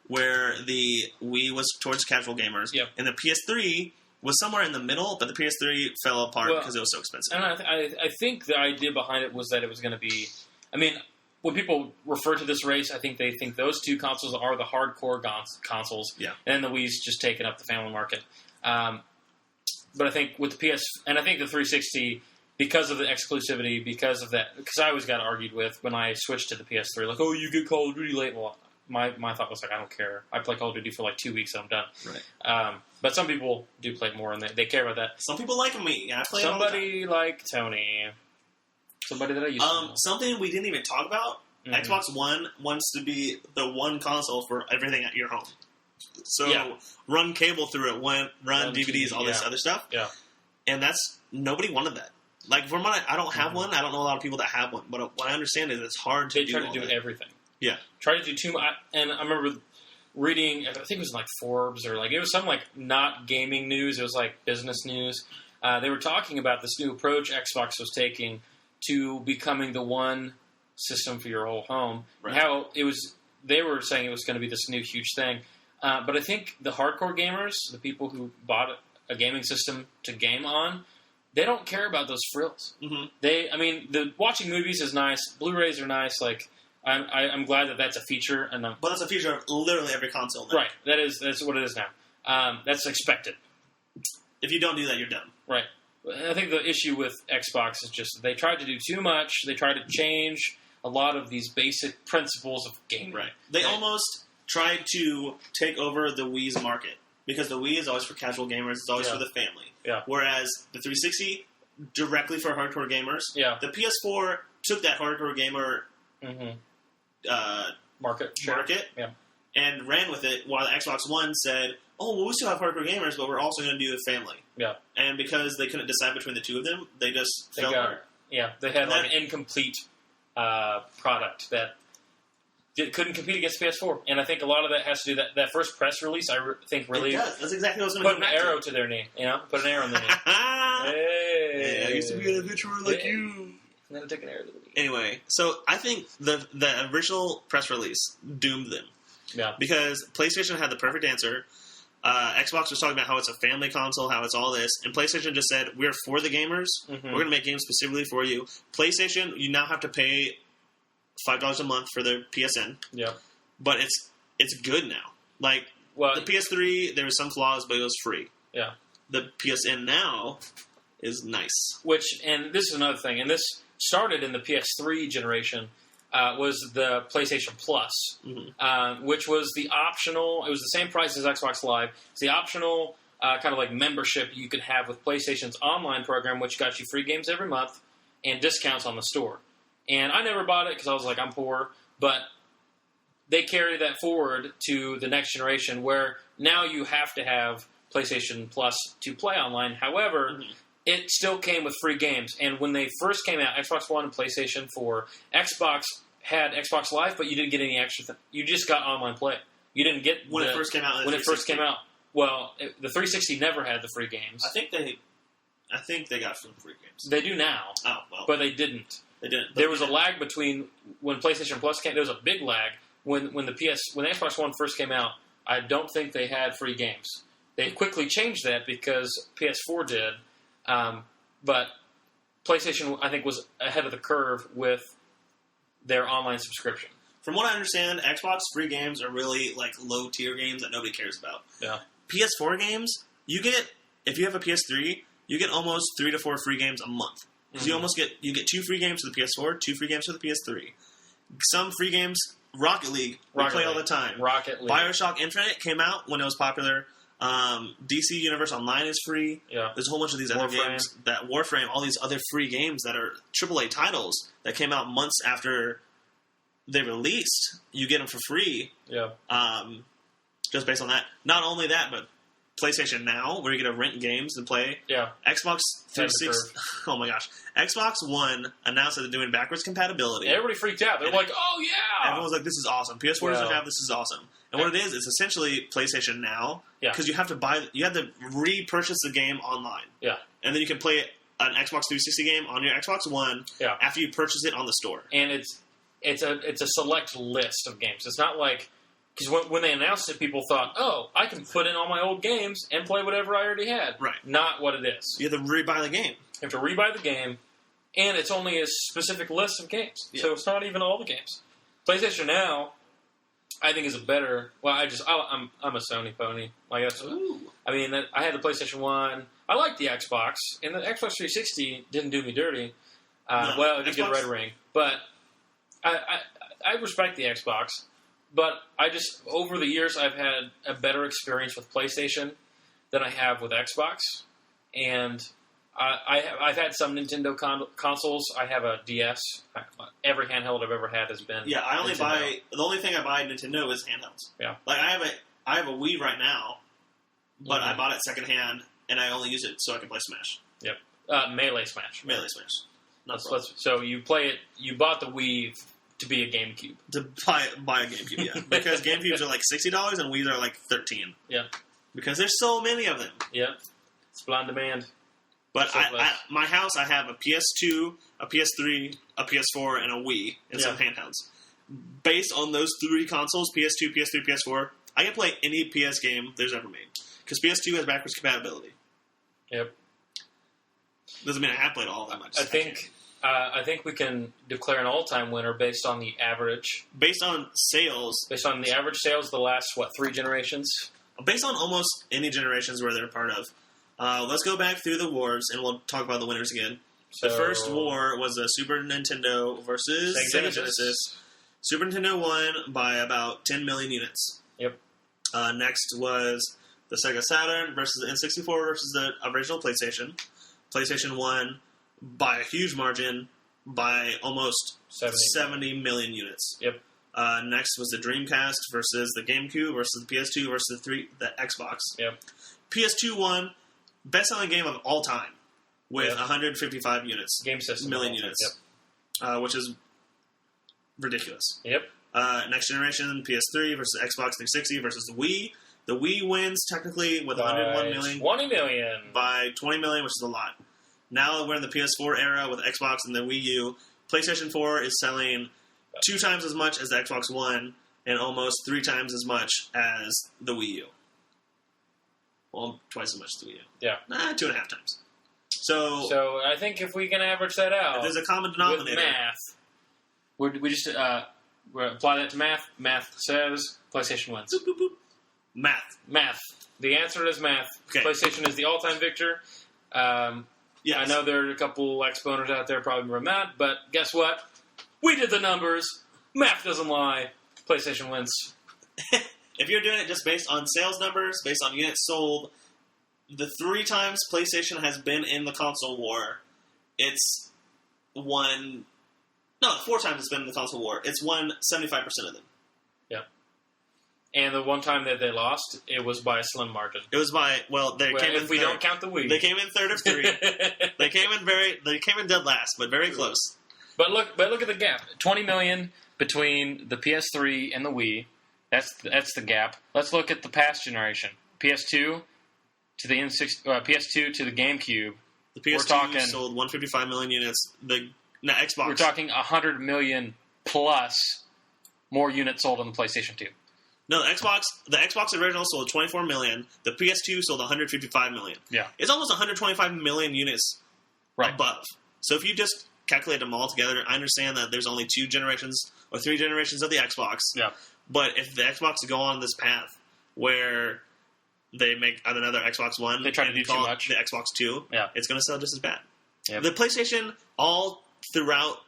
where the Wii was towards casual gamers. Yep. And the PS3 was somewhere in the middle, but the PS3 fell apart because it was so expensive. And I think the idea behind it was that it was going to be... I mean, when people refer to this race, I think they think those two consoles are the hardcore consoles, and the Wii's just taking up the family market. But I think with the PS... And I think the 360... Because of the exclusivity, because of that, because I always got argued with when I switched to the PS3, like, oh, you get Call of Duty late. Well, my thought was like, I don't care. I play Call of Duty for like 2 weeks and I'm done. Right. But some people do play more and they care about that. Some people like me. I play somebody like Tony. Somebody that I used to know. Something we didn't even talk about. Xbox One wants to be the one console for everything at your home. So run cable through it, run DVDs, all this other stuff. Yeah. And nobody wanted that. Like, for mine, I don't have one. I don't know a lot of people that have one. But what I understand is it's hard to do. They try to do everything. Yeah. Try to do too much. And I remember reading, I think it was like Forbes or like, it was some like not gaming news. It was like business news. They were talking about this new approach Xbox was taking to becoming the one system for your whole home. Right. And how they were saying it was going to be this new huge thing. But I think the hardcore gamers, the people who bought a gaming system to game on, they don't care about those frills. Mm-hmm. Watching movies is nice. Blu-rays are nice. Like, I'm glad that that's a feature. But that's a feature of literally every console now. Right. That's what it is now. That's expected. If you don't do that, you're done. Right. I think the issue with Xbox is just they tried to do too much. They tried to change a lot of these basic principles of gaming. Right. They almost tried to take over the Wii's market. Because the Wii is always for casual gamers. It's always for the family. Yeah. Whereas the 360, directly for hardcore gamers. Yeah. The PS4 took that hardcore gamer market and ran with it, while the Xbox One said, oh, well, we still have hardcore gamers, but we're also going to do the family. Yeah. And because they couldn't decide between the two of them, they just fell apart. Yeah. They had an incomplete product that couldn't compete against PS4, and I think a lot of that has to do that first press release. I think really it does. That's exactly what I was going to put an arrow to their knee. Put an arrow in their knee. Hey, I used to be an adventurer like you. And then I took an arrow to the knee. Anyway, so I think the original press release doomed them. Yeah, because PlayStation had the perfect answer. Xbox was talking about how it's a family console, how it's all this, and PlayStation just said, "We're for the gamers. We're going to make games specifically for you." PlayStation, you now have to pay $5 a month for their PSN. Yeah. But it's good now. Like, the PS3, there were some flaws, but it was free. Yeah. The PSN now is nice. And this is another thing, and this started in the PS3 generation, was the PlayStation Plus, which was the optional, it was the same price as Xbox Live. It's the optional kind of like membership you could have with PlayStation's online program, which got you free games every month and discounts on the store. And I never bought it because I was like, I'm poor. But they carry that forward to the next generation where now you have to have PlayStation Plus to play online. However, it still came with free games. And when they first came out, Xbox One and PlayStation 4, Xbox had Xbox Live, but you didn't get any extra. You just got online play. You didn't get when it first came out. When it first came out, well, the 360 never had the free games. I think they got some free games. They do now. Oh well, but they didn't. They didn't. There was a lag between when PlayStation Plus came. There was a big lag when the Xbox One first came out. I don't think they had free games. They quickly changed that because PS4 did, but PlayStation I think was ahead of the curve with their online subscription. From what I understand, Xbox free games are really like low tier games that nobody cares about. Yeah. PS4 games, you get if you have a PS3, you get almost 3 to 4 free games a month. Because you get 2 free games for the PS4, 2 free games for the PS3. Some free games, Rocket League, we play all the time. Rocket League. BioShock Infinite came out when it was popular. DC Universe Online is free. Yeah. There's a whole bunch of these other games. Warframe, all these other free games that are AAA titles that came out months after they released. You get them for free. Yeah. Just based on that. Not only that, but PlayStation Now, where you get to rent games and play. Yeah. Xbox 360. Oh my gosh. Xbox One announced that they're doing backwards compatibility. Everybody freaked out. They're like, oh yeah! Everyone was like, this is awesome. PS4 doesn't have this is awesome. And what it is, it's essentially PlayStation Now. Yeah. Because you have to repurchase the game online. Yeah. And then you can play an Xbox 360 game on your Xbox One after you purchase it on the store. And it's a select list of games. It's not like because when they announced it, people thought, oh, I can put in all my old games and play whatever I already had. Right. Not what it is. You have to rebuy the game. You have to rebuy the game, and it's only a specific list of games. Yeah. So it's not even all the games. PlayStation Now, I think, is a better... Well, I'm a Sony pony. Like that's. I mean, I had the PlayStation 1. I liked the Xbox, and the Xbox 360 didn't do me dirty. Well, it did get a red ring. But I respect the Xbox. But over the years, I've had a better experience with PlayStation than I have with Xbox. And I've had some Nintendo consoles. I have a DS. Every handheld I've ever had has been Yeah, I only Nintendo. the only thing I buy Nintendo is handhelds. Yeah. Like, I have a Wii right now, but I bought it secondhand, and I only use it so I can play Smash. Yep. Melee Smash. Melee Smash. So you play it. You bought the Wii to be a GameCube. To buy a GameCube, yeah. Because GameCubes are like $60 and Wii's are like $13. Yeah. Because there's so many of them. Yeah. It's on demand. But my house, I have a PS2, a PS3, a PS4, and a Wii, and some handhelds. Based on those three consoles, PS2, PS3, PS4, I can play any PS game there's ever made. Because PS2 has backwards compatibility. Yep. Doesn't mean I have played all of them. I think we can declare an all-time winner based on the average. Based on sales. Based on the average sales of the last, 3 generations? Based on almost any generations where they're a part of. Let's go back through the wars, and we'll talk about the winners again. The first war was the Super Nintendo versus Sega Genesis. Super Nintendo won by about 10 million units. Yep. Next was the Sega Saturn versus the N64 versus the original PlayStation. PlayStation won by a huge margin by almost 70 million units. Yep. Next was the Dreamcast versus the GameCube versus the PS2 versus the Xbox. Yep. PS2 won best-selling game of all time with 155 units. Game system. Million units. Yep. Which is ridiculous. Yep. Next generation, PS3 versus Xbox 360 versus the Wii. The Wii wins technically with 101 million. 20 million. By 20 million, which is a lot. Now we're in the PS4 era with Xbox and the Wii U. PlayStation 4 is selling 2 times as much as the Xbox One and almost 3 times as much as the Wii U. Well, twice as much as the Wii U. Yeah. 2.5 times. So I think if we can average that out, there's a common denominator. With math, we just apply that to math. Math says PlayStation wins. Boop, boop, boop. Math. The answer is math. Okay. PlayStation is the all-time victor. Yes. I know there are a couple exponents out there probably more mad, but guess what? We did the numbers. Math doesn't lie. PlayStation wins. If you're doing it just based on sales numbers, based on units sold, the 3 times PlayStation has been in the console war, it's won... No, 4 times it's been in the console war. It's won 75% of them. Yeah. And the one time that they lost, it was by a slim margin. It was by... Well, they came in if we don't count the Wii. They came in third of 3. They came in dead last, but very close. But look at the gap. 20 million between the PS3 and the Wii. That's the gap. Let's look at the past generation. PS2 to the PS2 to the GameCube. The PS2 sold 155 million units. Xbox. We're talking 100 million plus more units sold on the PlayStation 2. No, the Xbox original sold 24 million. The PS2 sold 155 million. Yeah. It's almost 125 million units above. So if you just calculate them all together, I understand that there's only 2 generations or 3 generations of the Xbox. Yeah. But if the Xbox go on this path where they make another Xbox One, they try to do too much. The Xbox 2, it's going to sell just as bad. Yep. The PlayStation, all throughout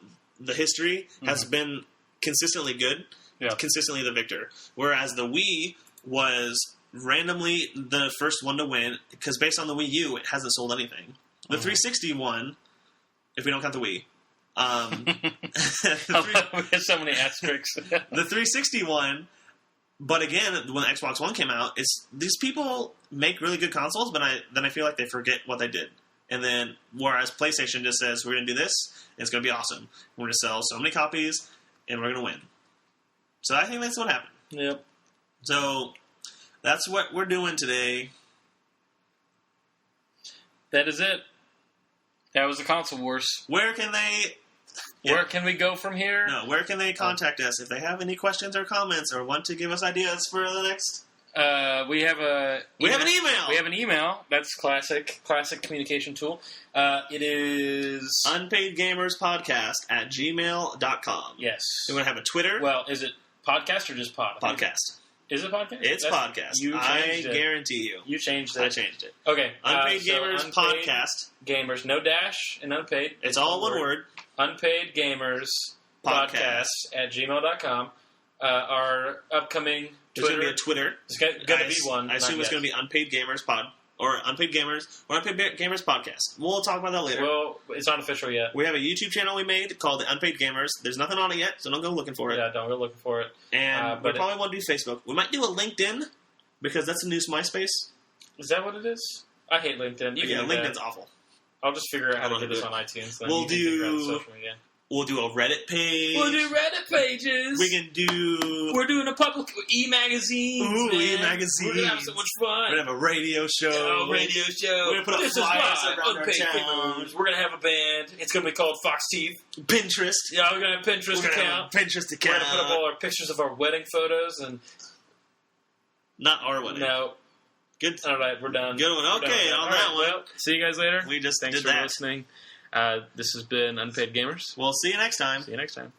the history, has been consistently good, consistently the victor. Whereas the Wii was randomly the first one to win, because based on the Wii U, it hasn't sold anything. The 360 won, if we don't count the Wii. There's so many asterisks. The 360 won, but again, when the Xbox One came out, these people make really good consoles, but then I feel like they forget what they did. And then, whereas PlayStation just says, we're going to do this, and it's going to be awesome. We're going to sell so many copies, and we're going to win. So I think that's what happened. Yep. So that's what we're doing today. That is it. That was the console wars. Where can they Yeah. Where can we go from here? No, where can they contact us if they have any questions or comments or want to give us ideas for the next? We have an email. We have an email. That's classic communication tool. It is unpaidgamerspodcast@gmail.com. Yes. We're going to have a Twitter. Well, is it podcast or just pod? Podcast. Is it podcast? It's podcast. I guarantee you. You changed it. I changed it. Okay. Unpaid Gamers Unpaid Podcast. Gamers, no dash in unpaid. It's all one word. Unpaid Gamers Podcast at gmail.com. Our upcoming There's Twitter. going to be a Twitter. It's going to be one. I assume it's going to be Unpaid Gamers Pod. Or Unpaid Gamers. Or Unpaid Gamers Podcast. We'll talk about that later. Well, it's not official yet. We have a YouTube channel we made called the Unpaid Gamers. There's nothing on it yet, so don't go looking for it. Yeah, don't go looking for it. And we probably want to do Facebook. We might do a LinkedIn, because that's the new MySpace. Is that what it is? I hate LinkedIn. LinkedIn's awful. I'll just figure out how to do this on iTunes. Then We'll do social media. We'll do a Reddit page. We'll do Reddit pages. We can do... We're doing a public e-magazine. Ooh, e-magazine. We're going to have so much fun. We're going to have a radio show. We're going to put up flyers around our town. We're going to have a band. It's going to be called Fox Teeth. Pinterest. Yeah, we're going to have a Pinterest account. Pinterest account. We're going to put up all our pictures of our wedding photos. And not our wedding. No. Good. All right, we're done. Good one. Okay, on that one. Well, see you guys later. We just Thanks did for that. listening. This has been Unpaid Gamers. We'll see you next time. See you next time.